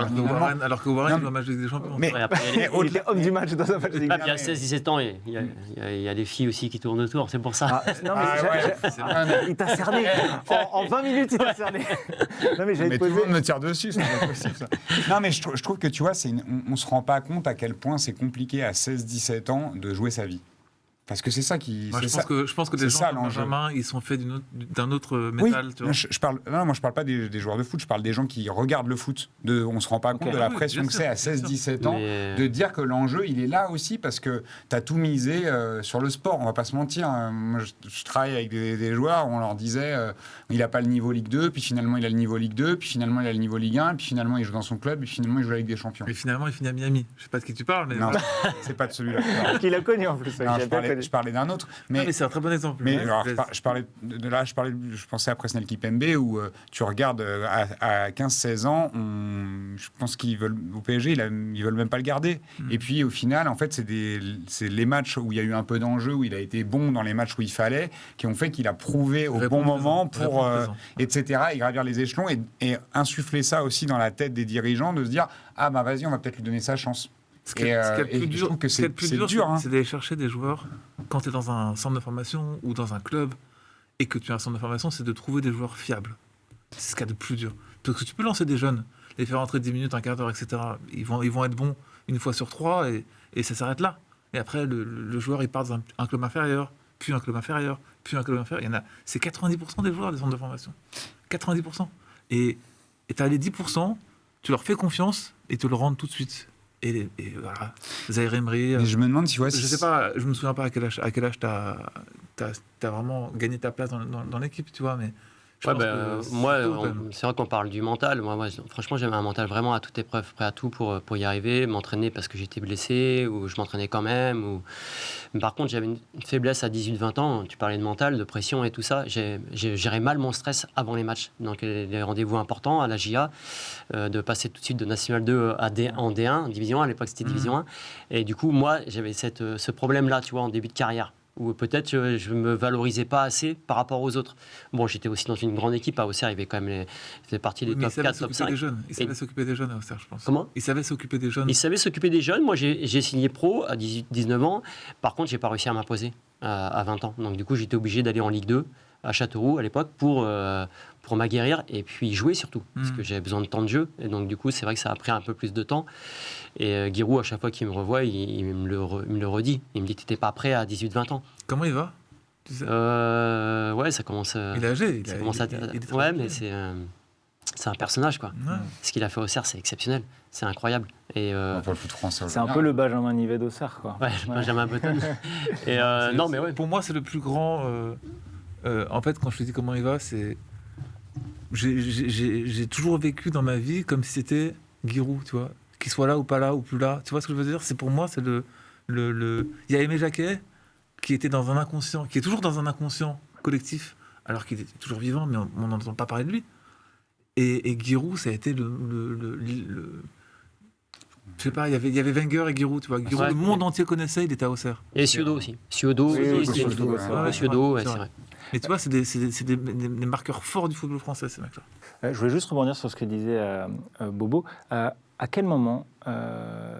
alors que Warren, il joue au match des champions. Mais il était homme du match dans un match de Ligue 1. Il y a 16-17 ans, il y a des filles aussi qui tournent autour, c'est pour ça. Il t'a cerné. En 20 minutes, il t'a cerné. Non, mais tout le monde me tire dessus, c'est pas possible, ça. Non, mais je trouve que, tu vois, on se rend pas compte à quel point c'est compliqué à 16-17 ans de jouer sa vie. Parce que c'est ça qui. Moi, je pense que les gens comme Benjamin, ils sont faits d'un autre métal. Oui, tu vois. moi, je parle pas des joueurs de foot, je parle des gens qui regardent le foot. On se rend pas compte de la pression que c'est à 16-17 ans de dire que l'enjeu, il est là aussi, parce que tu as tout misé sur le sport. On va pas se mentir. Moi, je travaille avec des joueurs où on leur disait il a pas le niveau Ligue 2, puis finalement il a le niveau Ligue 2, puis finalement il a le niveau Ligue 1, puis finalement il joue dans son club, puis finalement il joue avec des champions. Et finalement il finit à Miami. Je sais pas de qui tu parles, mais. Non, c'est pas de celui-là. Qui l'a connu en plus. Je parlais d'un autre. Mais c'est un très bon exemple. Mais alors, je pensais à Presnel Kimpembe, où tu regardes à 15-16 ans, je pense qu'ils veulent, au PSG, ils veulent même pas le garder. Et puis au final, en fait, c'est les matchs où il y a eu un peu d'enjeu, où il a été bon dans les matchs où il fallait, qui ont fait qu'il a prouvé au bon moment pour, etc., et gravir les échelons et insuffler ça aussi dans la tête des dirigeants, de se dire ah bah vas-y, on va peut-être lui donner sa chance. Ce qui est le plus dur, dur, c'est d'aller chercher des joueurs quand tu es dans un centre de formation ou dans un club et que tu as un centre de formation, c'est de trouver des joueurs fiables. C'est ce qu'il y a de plus dur. Parce que tu peux lancer des jeunes, les faire rentrer 10 minutes, un quart d'heure, etc. Ils vont être bons une fois sur 3 et ça s'arrête là. Et après, le joueur, il part dans un club inférieur, puis un club inférieur, puis un club inférieur. C'est 90% des joueurs des centres de formation. 90%. Et tu as les 10%, tu leur fais confiance et te le rendent tout de suite. Et voilà, Zaïre Emery. Mais je me demande si je sais pas, je me souviens pas à quel âge t'as vraiment gagné ta place dans l'équipe, tu vois, mais Moi, c'est vrai qu'on parle du mental. Moi, franchement, j'avais un mental vraiment à toute épreuve, prêt à tout pour y arriver, m'entraîner parce que j'étais blessé ou je m'entraînais quand même. Mais par contre, j'avais une faiblesse à 18-20 ans. Tu parlais de mental, de pression et tout ça. J'ai géré mal mon stress avant les matchs. Donc, les rendez-vous importants à la JA, de passer tout de suite de National 2 en D1, Division 1. À l'époque, c'était Division 1. Et du coup, moi, j'avais ce problème-là, tu vois, en début de carrière, où peut-être je ne me valorisais pas assez par rapport aux autres. Bon, j'étais aussi dans une grande équipe. À Auxerre, il y avait quand même faisait partie des top 4, top 5. Il savait s'occuper des jeunes à Auxerre, je pense. Comment ? Il savait s'occuper des jeunes. Il savait s'occuper des jeunes. Moi, j'ai signé pro à 18-19 ans. Par contre, je n'ai pas réussi à m'imposer à 20 ans. Donc, du coup, j'étais obligé d'aller en Ligue 2 à Châteauroux à l'époque pour m'aguerrir et puis jouer surtout, parce que j'avais besoin de temps de jeu. Et donc, du coup, c'est vrai que ça a pris un peu plus de temps. Et Giroud, à chaque fois qu'il me revoit, il me le redit. Il me dit, tu n'étais pas prêt à 18-20 ans. Comment il va, tu sais ? Ouais, ça commence. Il est âgé. Ouais, mais c'est un personnage, quoi. Ouais. Ce qu'il a fait au Auxerre, c'est exceptionnel. C'est incroyable. Et on peut le foot français. C'est un peu le Benjamin Nivet d'Auxerre, quoi. Ouais, Benjamin Button. Et non, mais ouais. Pour moi, c'est le plus grand. En fait, quand je te dis comment il va, c'est. J'ai toujours vécu dans ma vie comme si c'était Giroud, tu vois. Qu'il soit là ou pas là ou plus là. Tu vois ce que je veux dire ? C'est pour moi, c'est le. Il y a Aimé Jacquet qui était dans un inconscient, qui est toujours dans un inconscient collectif, alors qu'il est toujours vivant, mais on n'entend pas parler de lui. Et Giroud, ça a été je sais pas, il y avait Wenger et Giroud, tu vois. Giroud, le monde entier connaissait, il était à Auxerre. Et Ciodo aussi. Ciodo, c'est vrai. Et tu vois, c'est des marqueurs forts du football français, ces mecs-là. Je voulais juste rebondir sur ce que disait Bobo. À quel moment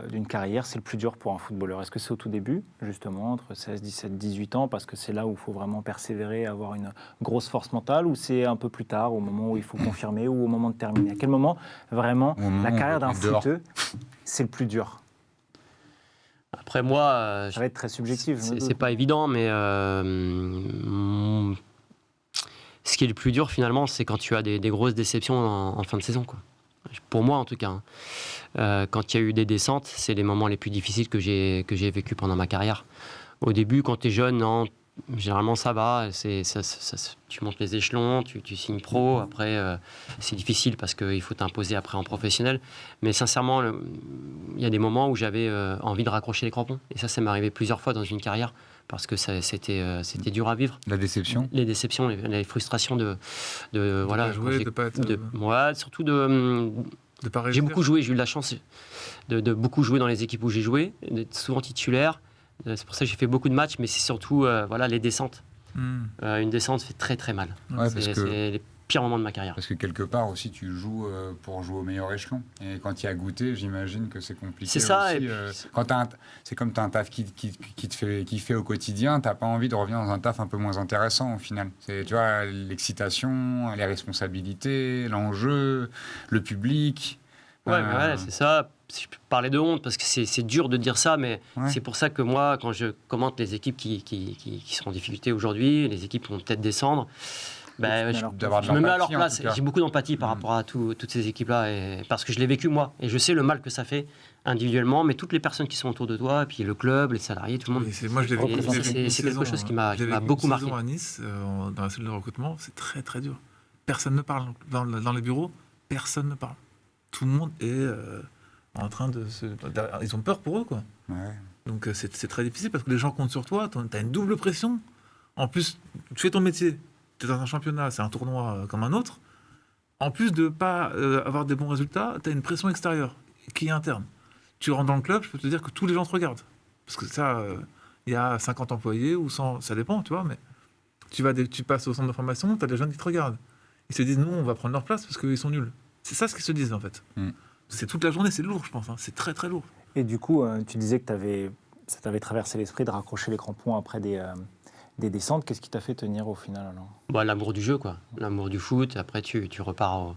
d'une carrière c'est le plus dur pour un footballeur ? Est-ce que c'est au tout début, justement, entre 16, 17, 18 ans, parce que c'est là où il faut vraiment persévérer, avoir une grosse force mentale, ou c'est un peu plus tard, au moment où il faut confirmer, ou au moment de terminer ? À quel moment, vraiment, la carrière d'un footeux, c'est le plus dur ? Après, moi... ça va être très subjectif. C'est pas évident, mais... ce qui est le plus dur, finalement, c'est quand tu as des grosses déceptions en fin de saison, quoi. Pour moi, en tout cas. Quand il y a eu des descentes, c'est les moments les plus difficiles que j'ai vécu pendant ma carrière. Au début, quand tu es jeune, non, généralement ça va. Tu montes les échelons, tu signes pro. Après, c'est difficile parce qu'il faut t'imposer après en professionnel. Mais sincèrement, il y a des moments où j'avais envie de raccrocher les crampons. Et ça m'est arrivé plusieurs fois dans une carrière. Parce que c'était dur à vivre. La déception. Les déceptions, les frustrations de voilà. Pas jouer, de pas être. Ouais, surtout de pas réussir. J'ai beaucoup joué, j'ai eu de la chance de beaucoup jouer dans les équipes où j'ai joué, d'être souvent titulaire. C'est pour ça que j'ai fait beaucoup de matchs, mais c'est surtout les descentes. Une descente fait très très mal. Ouais, c'est les pires moments de ma carrière. Parce que quelque part aussi, tu joues pour jouer au meilleur échelon. Et quand il y a goûté, j'imagine que c'est compliqué. C'est ça. Aussi, quand c'est comme tu as un taf qui te fait kiffer au quotidien, tu n'as pas envie de revenir dans un taf un peu moins intéressant au final. Tu vois, l'excitation, les responsabilités, l'enjeu, le public. Ouais, c'est ça. Je peux parler de honte parce que c'est dur de dire ça, mais c'est pour ça que moi, quand je commente les équipes qui sont en difficulté aujourd'hui, les équipes qui vont peut-être descendre, je me mets à leur place. J'ai beaucoup d'empathie par rapport à toutes ces équipes-là, parce que je l'ai vécu moi, et je sais le mal que ça fait individuellement, mais toutes les personnes qui sont autour de toi, et puis le club, les salariés, tout le monde. Moi, c'est quelque chose qui m'a beaucoup marqué. À Nice, dans la salle de recrutement, c'est très très dur. Personne ne parle dans les bureaux. Personne ne parle. Tout le monde est en train de ils ont peur pour eux, quoi. Ouais. Donc c'est très difficile parce que les gens comptent sur toi. Tu as une double pression. En plus, tu fais ton métier. Tu es dans un championnat, c'est un tournoi comme un autre. En plus de ne pas avoir des bons résultats, tu as une pression extérieure qui est interne. Tu rentres dans le club, je peux te dire que tous les gens te regardent. Parce que ça, il y a 50 employés ou 100, ça dépend, tu vois. Mais tu passes au centre de formation, tu as des jeunes qui te regardent. Ils se disent, nous, on va prendre leur place parce qu'ils sont nuls. C'est ça ce qu'ils se disent, en fait. C'est toute la journée, c'est lourd, je pense. Hein. C'est très, très lourd. Et du coup, tu disais que ça t'avait traversé l'esprit de raccrocher les crampons après des descentes. Qu'est-ce qui t'a fait tenir au final alors ? L'amour du jeu, quoi. L'amour du foot. Après, tu repars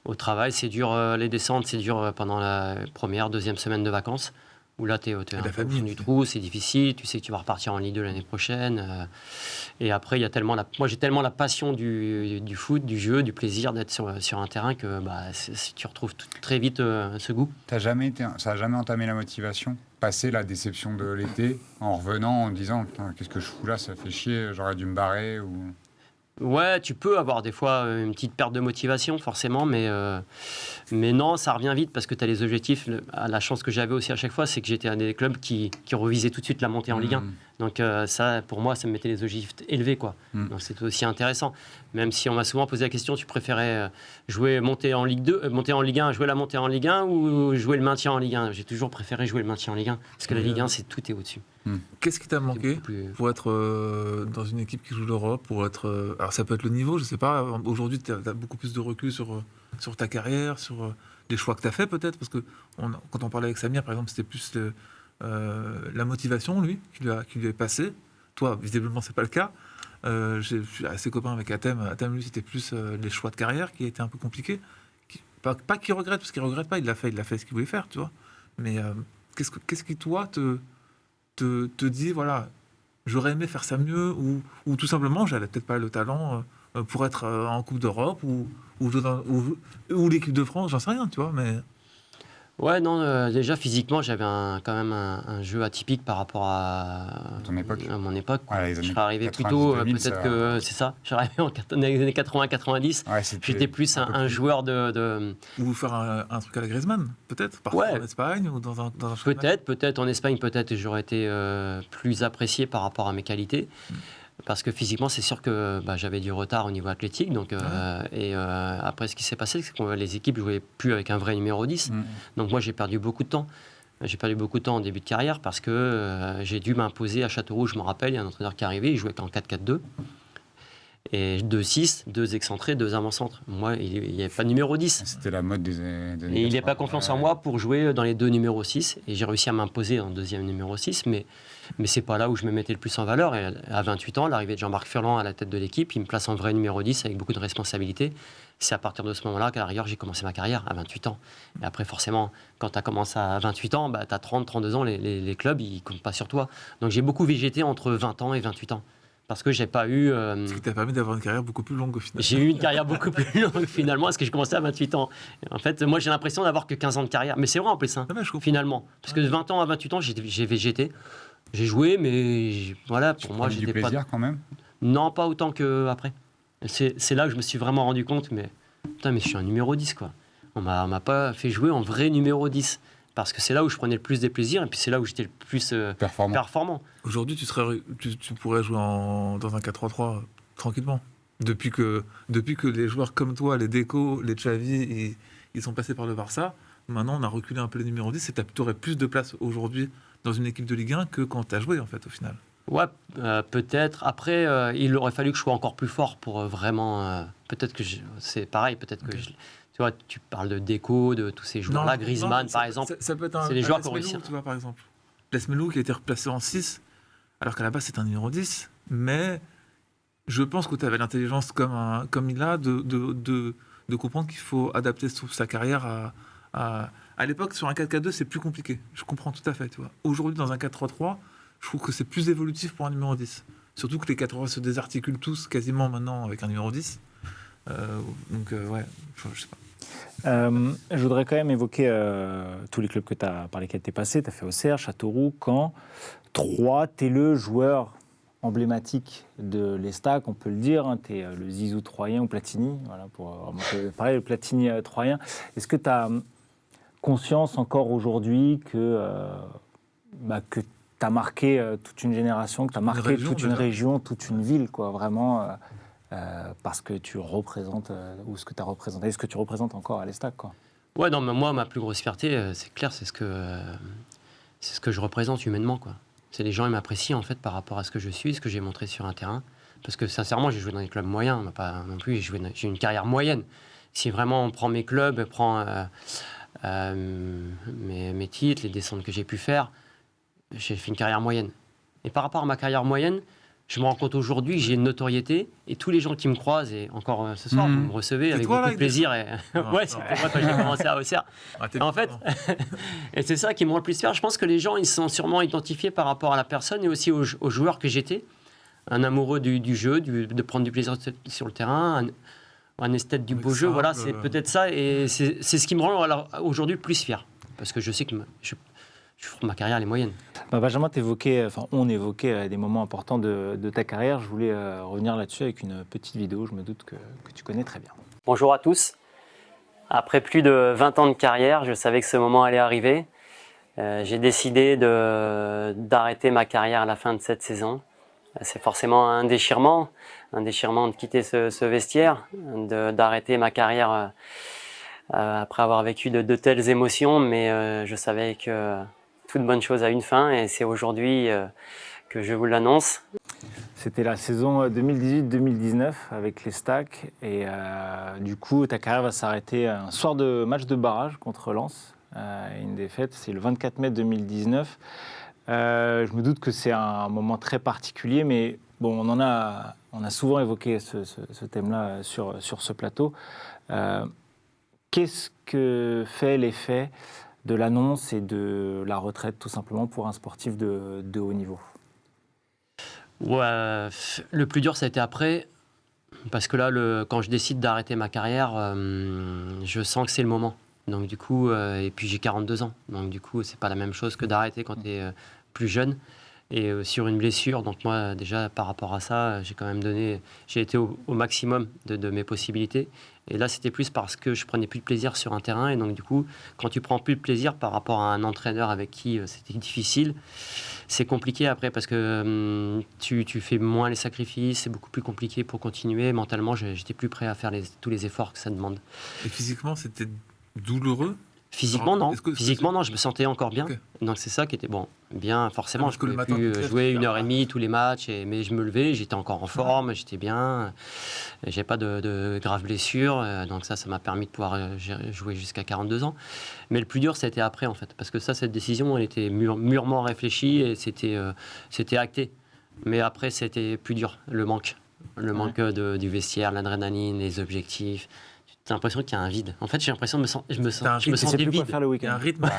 au travail. C'est dur, les descentes, c'est dur pendant la première, deuxième semaine de vacances. Où là, t'es un peu au fond du trou, c'est difficile. Tu sais que tu vas repartir en Ligue 2 l'année prochaine. Et après, il y a moi, j'ai tellement la passion du foot, du jeu, du plaisir d'être sur un terrain que tu retrouves très vite ce goût. Ça n'a jamais entamé la motivation ? Passer la déception de l'été en revenant en disant « Qu'est-ce que je fous là ? Ça fait chier, j'aurais dû me barrer » ou... Ouais, tu peux avoir des fois une petite perte de motivation, forcément, mais non, ça revient vite parce que tu as les objectifs. La chance que j'avais aussi à chaque fois, c'est que j'étais un des clubs qui revisait tout de suite la montée en Ligue 1. Donc ça, pour moi, ça me mettait les objectifs élevés, quoi. Donc c'était aussi intéressant. Même si on m'a souvent posé la question, tu préférais monter en Ligue 2, monter en Ligue 1, jouer la montée en Ligue 1 ou jouer le maintien en Ligue 1 ? J'ai toujours préféré jouer le maintien en Ligue 1 parce que la Ligue 1, tout est au-dessus. Qu'est-ce qui t'a manqué pour être dans une équipe qui joue l'Europe, pour être alors ça peut être le niveau, je sais pas. Aujourd'hui, tu as beaucoup plus de recul sur ta carrière, sur les choix que tu as fait peut-être, parce que quand on parlait avec Samir, par exemple, c'était plus la motivation, lui, qui lui est passée. Toi, visiblement, c'est pas le cas. Je suis assez copain avec Atem. Atem, lui, c'était plus les choix de carrière qui étaient un peu compliqués. Pas qu'il regrette, parce qu'il regrette pas, il l'a fait ce qu'il voulait faire, tu vois. Mais qu'est-ce qui, toi, te dit, voilà, j'aurais aimé faire ça mieux, ou tout simplement, j'avais peut-être pas le talent pour être en Coupe d'Europe, ou l'équipe de France, j'en sais rien, tu vois, mais... Ouais, non, déjà physiquement, j'avais quand même un jeu atypique par rapport à mon époque. Ouais, je serais arrivé plus tôt, peut-être que c'est ça. Je serais arrivé dans les années 80-90. Ouais, j'étais plus un joueur de... Ou faire un truc à la Griezmann, peut-être, parfois en Espagne ou dans un peut-être en Espagne, peut-être j'aurais été plus apprécié par rapport à mes qualités. Parce que physiquement, c'est sûr que j'avais du retard au niveau athlétique. Donc, après, ce qui s'est passé, c'est que les équipes ne jouaient plus avec un vrai numéro 10. Donc moi, j'ai perdu beaucoup de temps. J'ai perdu beaucoup de temps en début de carrière parce que j'ai dû m'imposer à Châteauroux. Je me rappelle, il y a un entraîneur qui est arrivé, il jouait en 4-4-2. Et 2-6, 2 excentrés, 2 avant-centres. Moi, il n'y avait pas de numéro 10. C'était la mode des années Et il n'avait pas confiance en moi pour jouer dans les 2 numéros 6. Et j'ai réussi à m'imposer en deuxième numéro 6. Mais ce n'est pas là où je me mettais le plus en valeur. Et à 28 ans, l'arrivée de Jean-Marc Furlan à la tête de l'équipe, il me place en vrai numéro 10 avec beaucoup de responsabilités. C'est à partir de ce moment-là qu'à la rigueur, j'ai commencé ma carrière à 28 ans. Et après, forcément, quand tu as commencé à 28 ans, tu as 30, 32 ans, les clubs, ils ne comptent pas sur toi. Donc j'ai beaucoup végété entre 20 ans et 28 ans. Parce que j'ai pas eu... Ce qui t'a permis d'avoir une carrière beaucoup plus longue au final. J'ai eu une carrière beaucoup plus longue finalement, parce que j'ai commencé à 28 ans. En fait, moi j'ai l'impression d'avoir que 15 ans de carrière. Mais c'est vrai en plus, finalement. Parce que de 20 ans à 28 ans, j'ai végété. J'ai joué, mais voilà, pour moi, j'étais pas... du plaisir quand même ? Non, pas autant qu'après. C'est là que je me suis vraiment rendu compte, mais putain, mais je suis un numéro 10, quoi. On m'a pas fait jouer en vrai numéro 10. Parce que c'est là où je prenais le plus de plaisir et puis c'est là où j'étais le plus performant. Aujourd'hui, tu pourrais jouer dans un 4-3-3 tranquillement. Depuis que les joueurs comme toi, les Deco, les Xavi, ils sont passés par le Barça, maintenant on a reculé un peu les numéros 10 et tu aurais plus de place aujourd'hui dans une équipe de Ligue 1 que quand tu as joué en fait au final. Ouais, peut-être. Après, il aurait fallu que je sois encore plus fort pour vraiment... peut-être que c'est pareil, peut-être que... Tu vois, tu parles de Deco, de tous ces joueurs-là, Griezmann par exemple. Ça peut être c'est des joueurs qui ont réussi. Tu vois, par exemple. Lesmelou qui a été replacé en 6, alors qu'à la base c'est un numéro 10. Mais je pense que tu avais l'intelligence comme il a de comprendre qu'il faut adapter sa carrière à l'époque, sur un 4-4-2, c'est plus compliqué. Je comprends tout à fait. Tu vois. Aujourd'hui, dans un 4-3-3, je trouve que c'est plus évolutif pour un numéro 10. Surtout que les 4-3 se désarticulent tous quasiment maintenant avec un numéro 10. Ouais, je sais pas. Je voudrais quand même évoquer tous les clubs par lesquels tu es passé. Tu as fait Auxerre, Châteauroux, Caen, Troyes. Tu es le joueur emblématique de l'Estac, on peut le dire. Hein. Tu es le Zizou troyen ou Platini. Voilà, pour parler le Platini troyen. Est-ce que tu as conscience encore aujourd'hui que tu as marqué toute une génération, que tu as marqué toute une région, toute une ville, quoi, vraiment parce que tu représentes, ou ce que tu as représenté, ce que tu représentes encore à l'Estac, quoi. Ouais, non, mais moi, ma plus grosse fierté, c'est clair, c'est ce que je représente humainement, quoi. C'est les gens, ils m'apprécient, en fait, par rapport à ce que je suis, ce que j'ai montré sur un terrain. Parce que, sincèrement, j'ai joué dans des clubs moyens, mais pas non plus, j'ai une carrière moyenne. Si vraiment on prend mes clubs, mes titres, les descentes que j'ai pu faire, j'ai fait une carrière moyenne. Et par rapport à ma carrière moyenne, je me rends compte aujourd'hui que j'ai une notoriété et tous les gens qui me croisent, et encore ce soir, vous me recevez avec beaucoup de plaisir. Ouais, c'est moi quand j'ai commencé à Auxerre. En fait, et c'est ça qui me rend le plus fier. Je pense que les gens, ils se sont sûrement identifiés par rapport à la personne et aussi aux joueurs que j'étais. Un amoureux du jeu, de prendre du plaisir sur le terrain, un esthète du beau jeu. Voilà, c'est peut-être ça. Et c'est ce qui me rend aujourd'hui le plus fier. Parce que je sais que ma carrière, elle est moyenne. Benjamin, on évoquait des moments importants de ta carrière. Je voulais revenir là-dessus avec une petite vidéo, je me doute que tu connais très bien. Bonjour à tous. Après plus de 20 ans de carrière, je savais que ce moment allait arriver. J'ai décidé d'arrêter ma carrière à la fin de cette saison. C'est forcément un déchirement de quitter ce vestiaire, d'arrêter ma carrière après avoir vécu de telles émotions, mais je savais que toute bonne chose a une fin et c'est aujourd'hui que je vous l'annonce. C'était la saison 2018-2019 avec les Stacks et du coup ta carrière va s'arrêter un soir de match de barrage contre Lens. Une défaite, c'est le 24 mai 2019. Je me doute que c'est un moment très particulier, mais bon, on a souvent évoqué ce thème-là sur ce plateau. Qu'est-ce que fait l'effet de l'annonce et de la retraite, tout simplement, pour un sportif de haut niveau? Ouais, le plus dur, ça a été après, parce que là, quand je décide d'arrêter ma carrière, je sens que c'est le moment. Donc du coup, et puis j'ai 42 ans, donc du coup, c'est pas la même chose que d'arrêter quand tu es plus jeune. Et sur une blessure, donc moi déjà par rapport à ça, j'ai été au maximum de mes possibilités. Et là, c'était plus parce que je prenais plus de plaisir sur un terrain. Et donc du coup, quand tu prends plus de plaisir par rapport à un entraîneur avec qui c'était difficile, c'est compliqué après parce que tu fais moins les sacrifices, c'est beaucoup plus compliqué pour continuer. Mentalement, j'étais plus prêt à faire tous les efforts que ça demande. Et physiquement, c'était douloureux? Physiquement, non. Physiquement, non, je me sentais encore bien. Okay. Donc, c'est ça qui était bon. Bien, forcément, je pouvais plus jouer 1h30 tous les matchs, mais je me levais, j'étais encore en forme, j'étais bien. J'ai pas de graves blessures. Donc, ça m'a permis de pouvoir jouer jusqu'à 42 ans. Mais le plus dur, c'était après, en fait. Parce que cette décision, elle était mûrement réfléchie et c'était acté. Mais après, c'était plus dur, le manque. Le manque du vestiaire, l'adrénaline, les objectifs. J'ai l'impression qu'il y a un vide. En fait, j'ai l'impression je me sentais vide. Faire le week-end. Un rythme.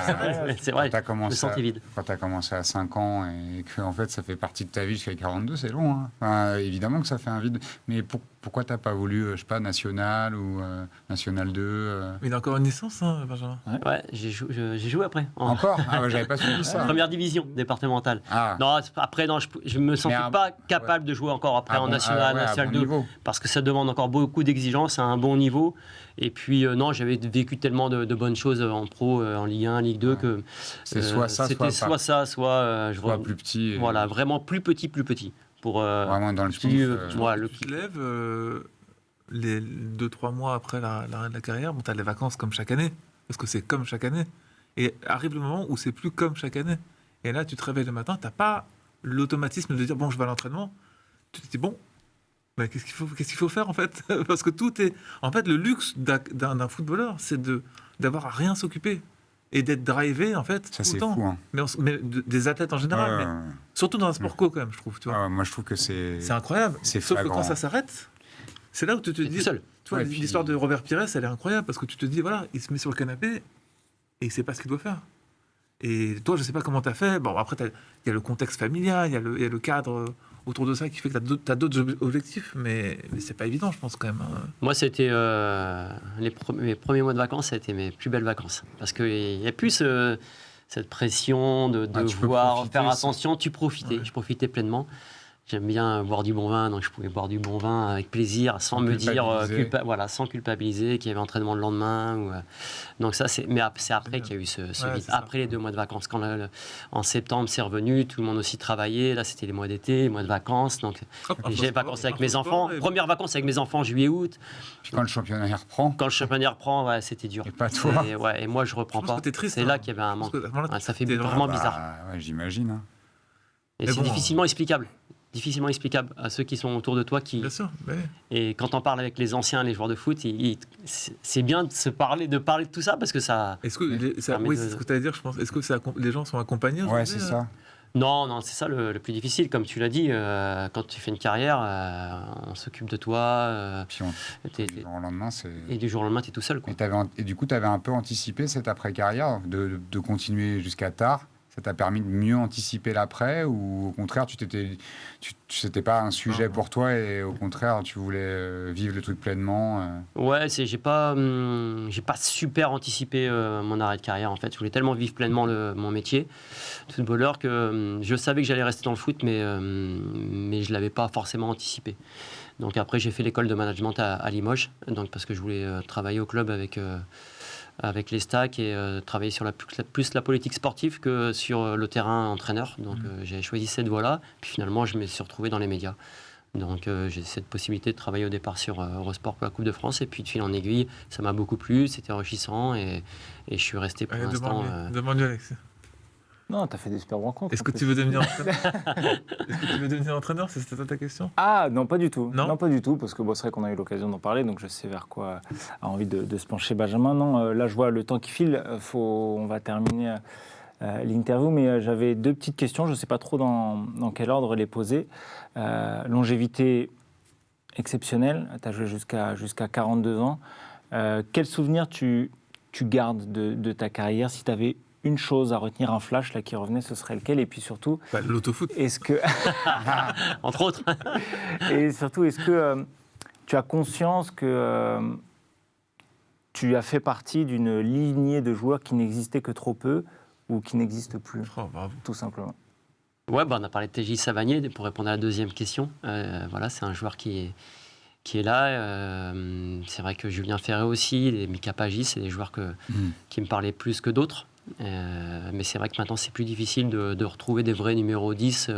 C'est vrai, je me sentais vide. Quand tu as commencé à 5 ans et que en fait, ça fait partie de ta vie jusqu'à 42, c'est long. Hein. Enfin, évidemment que ça fait un vide. Mais pourquoi tu n'as pas voulu, je sais pas, National ou National 2 Mais il a encore une licence, hein, Benjamin. Ouais, j'ai joué après. Encore? Ah ouais, j'avais pas suivi ça. Première division départementale. Ah. Non, après, non, je me sentais pas capable de jouer encore après en National, National 2. Niveau. Parce que ça demande encore beaucoup d'exigences à un bon niveau. Et puis, non, j'avais vécu tellement de bonnes choses en pro, en Ligue 1, Ligue 2, que c'était soit plus petit. Voilà, vraiment plus petit. Pour, vraiment dans le tu te lèves les 2-3 mois après l'arrêt de la carrière, bon, tu as les vacances comme chaque année, parce que c'est comme chaque année. Et arrive le moment où c'est plus comme chaque année. Et là, tu te réveilles le matin, tu n'as pas l'automatisme de dire, bon, je vais à l'entraînement. Tu te dis, bon, mais qu'est-ce qu'il faut faire en fait? Parce que tout est... En fait, le luxe d'un footballeur, c'est d'avoir à rien s'occuper et d'être drivé en fait ça, tout le temps. Fou, hein. Mais des athlètes en général, mais surtout dans un sport co quand même, je trouve. Tu vois. Moi, je trouve que c'est incroyable. C'est sauf flagrant. Que quand ça s'arrête, c'est là où tu te dis... seul. Tu vois, l'histoire de Robert Pires, elle est incroyable parce que tu te dis, voilà, il se met sur le canapé et il ne sait pas ce qu'il doit faire. Et toi, je ne sais pas comment tu as fait. Bon, après, il y a le contexte familial, il y a le cadre autour de ça qui fait que tu as d'autres objectifs, mais c'est pas évident, je pense, quand même. Moi, c'était mes premiers mois de vacances, ça a été mes plus belles vacances. Parce qu'il n'y a plus cette pression de devoir faire attention. Tu profitais, je profitais pleinement. J'aime bien boire du bon vin, donc je pouvais boire du bon vin avec plaisir, sans me dire, sans culpabiliser qu'il y avait entraînement le lendemain. Donc ça, c'est après qu'il y a eu ce vide. Après les 2 mois de vacances, quand en septembre c'est revenu, tout le monde aussi travaillait. Là, c'était les mois d'été, les mois de vacances. Donc j'ai vacances avec mes enfants. Première vacances avec mes enfants, juillet-août. Puis quand le championnat reprend. Quand le championnat reprend, c'était dur. Et pas toi. Et moi, je reprends pas. C'est là qu'il y avait un manque. Ça fait vraiment bizarre. J'imagine. Hein. Et c'est difficilement explicable à ceux qui sont autour de toi. Bien sûr, mais... Et quand on parle avec les anciens, les joueurs de foot, c'est bien de parler de tout ça parce que ça... Est-ce que c'est ce que tu allais dire, je pense. Est-ce que les gens sont accompagnés? Ouais, c'est ça. Non, c'est ça le plus difficile. Comme tu l'as dit, quand tu fais une carrière, on s'occupe de toi. Puis du jour au lendemain, et du jour au lendemain, tu es tout seul. Quoi. Et du coup, tu avais un peu anticipé cette après-carrière de continuer jusqu'à tard. Ça t'a permis de mieux anticiper l'après ou au contraire, c'était pas un sujet pour toi et au contraire, tu voulais vivre le truc pleinement Ouais, j'ai pas super anticipé mon arrêt de carrière en fait. Je voulais tellement vivre pleinement mon métier de footballeur que je savais que j'allais rester dans le foot, mais je l'avais pas forcément anticipé. Donc après, j'ai fait l'école de management à Limoges, donc parce que je voulais travailler au club avec les stacks et travailler sur plus la politique sportive que sur le terrain entraîneur. Donc j'ai choisi cette voie-là. Puis finalement, je me suis retrouvé dans les médias. Donc j'ai cette possibilité de travailler au départ sur Eurosport pour la Coupe de France. Et puis de fil en aiguille, ça m'a beaucoup plu, c'était enrichissant et je suis resté pour l'instant... Demande-lui, Alex. Non, t'as fait des super rencontres. Est-ce que tu veux devenir entraîneur? Est-ce que tu veux devenir entraîneur? C'est ça ta question? Ah, non, pas du tout. Non, pas du tout, parce que c'est vrai qu'on a eu l'occasion d'en parler, donc je sais vers quoi a envie de se pencher Benjamin. Non, là, je vois le temps qui file. On va terminer l'interview, mais j'avais 2 petites questions. Je ne sais pas trop dans quel ordre les poser. Longévité exceptionnelle. Tu as joué jusqu'à 42 ans. Quel souvenir tu gardes de ta carrière? Si tu avais une chose à retenir, un flash là qui revenait, ce serait lequel? Et puis surtout, l'autofoot. Est-ce que entre autres. Et surtout, est-ce que tu as conscience que tu as fait partie d'une lignée de joueurs qui n'existait que trop peu ou qui n'existe plus, tout simplement? Ouais, on a parlé de TJ Savanier pour répondre à la deuxième question. Voilà, c'est un joueur qui est là. C'est vrai que Julien Ferré aussi, les Mika Paggi, c'est des joueurs qui me parlaient plus que d'autres. Mais c'est vrai que maintenant c'est plus difficile de retrouver des vrais numéros 10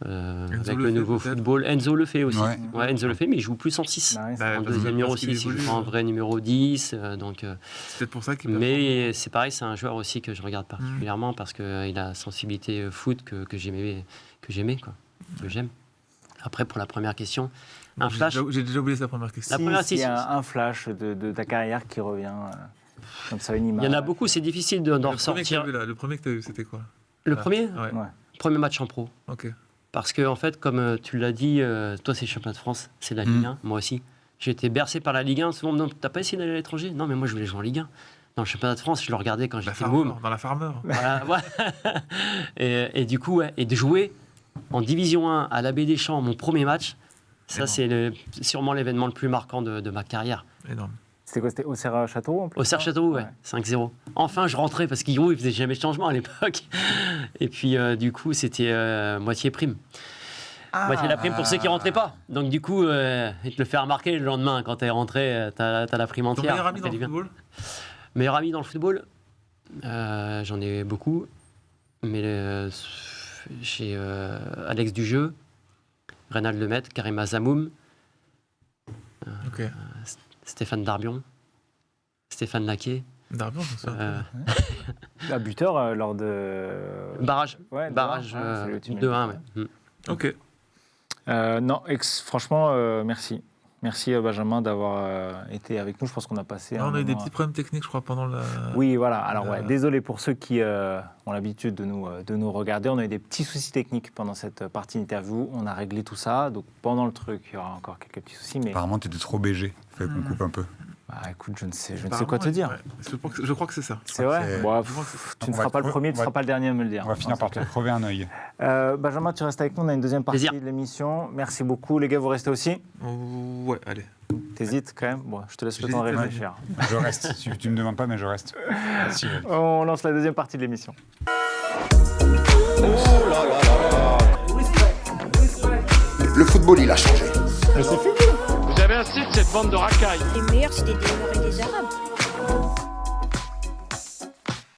avec le nouveau football. Enzo le fait aussi. Ouais, Enzo le fait, mais il joue plus en 6. En deuxième numéro 6, il joue en vrai numéro 10. Donc, c'est peut-être pour ça qu'il mais c'est pareil, c'est un joueur aussi que je regarde particulièrement parce qu'il a la sensibilité foot que j'aime. Après, pour la première question, un flash. J'ai déjà oublié sa première question. Il y a un flash de ta carrière qui revient. Comme ça, une image. Il y en a beaucoup, c'est difficile d'en ressortir. Le premier que tu as eu, c'était quoi? Le premier? Ouais. Premier match en pro. Ok. Parce que, en fait, comme tu l'as dit, toi, c'est le championnat de France, c'est la Ligue 1, moi aussi. J'ai été bercé par la Ligue 1. Souvent, non, t'as pas essayé d'aller à l'étranger? Non, mais moi, je voulais jouer en Ligue 1. Dans le championnat de France, je le regardais quand j'étais môme. Dans la Farmer. Voilà, ouais. et du coup, et de jouer en Division 1 à l'Abbé Deschamps, mon premier match, ça, c'est sûrement l'événement le plus marquant de ma carrière. Énorme. C'était quoi? C'était Auxerre-Châteauroux en plus? Auxerre-Châteauroux, ouais. 5-0. Enfin, je rentrais parce qu'il faisait jamais de changement à l'époque. Et puis, du coup, c'était moitié prime. Moitié la prime pour ceux qui rentraient pas. Donc, du coup, il te le fait remarquer le lendemain. Quand tu es rentré, tu as la prime entière. Ton meilleur ami dans le football? Meilleur ami dans le football, j'en ai beaucoup. Mais j'ai Alex Dujeu, Reynald Lemaitre, Karim Azamoum. Stéphane Darbion, Stéphane Laquet. Darbion, c'est ça. Buteur lors de... Barrage. Ouais, barrage 2-1, ouais. Ok. Non, franchement, merci. Merci Benjamin d'avoir été avec nous. Je pense qu'on a passé... on a eu des petits problèmes techniques, je crois, pendant la... Oui, voilà. Alors, désolé pour ceux qui ont l'habitude de nous regarder. On a eu des petits soucis techniques pendant cette partie d'interview. On a réglé tout ça. Donc, pendant le truc, il y aura encore quelques petits soucis. Mais... Apparemment, tu étais trop BG. Il fallait qu'on coupe un peu. Bah, écoute, je ne sais quoi te dire. Ouais. Je crois que c'est ça. C'est vrai. Tu ne seras pas le premier, tu ne seras pas le dernier à me le dire. On va finir par te crever un œil. Benjamin, tu restes avec nous. On a une deuxième partie de l'émission. Merci beaucoup. Les gars, vous restez aussi? Ouais, allez. T'hésites quand même? Bon, je te laisse le temps de réfléchir. Je reste. Tu me demandes pas, mais je reste. Merci. On lance la deuxième partie de l'émission. Le football, il a changé. C'est fini. Vous avez assez de cette bande de racailles. Les meilleurs, c'était des Noirs et des Arabes.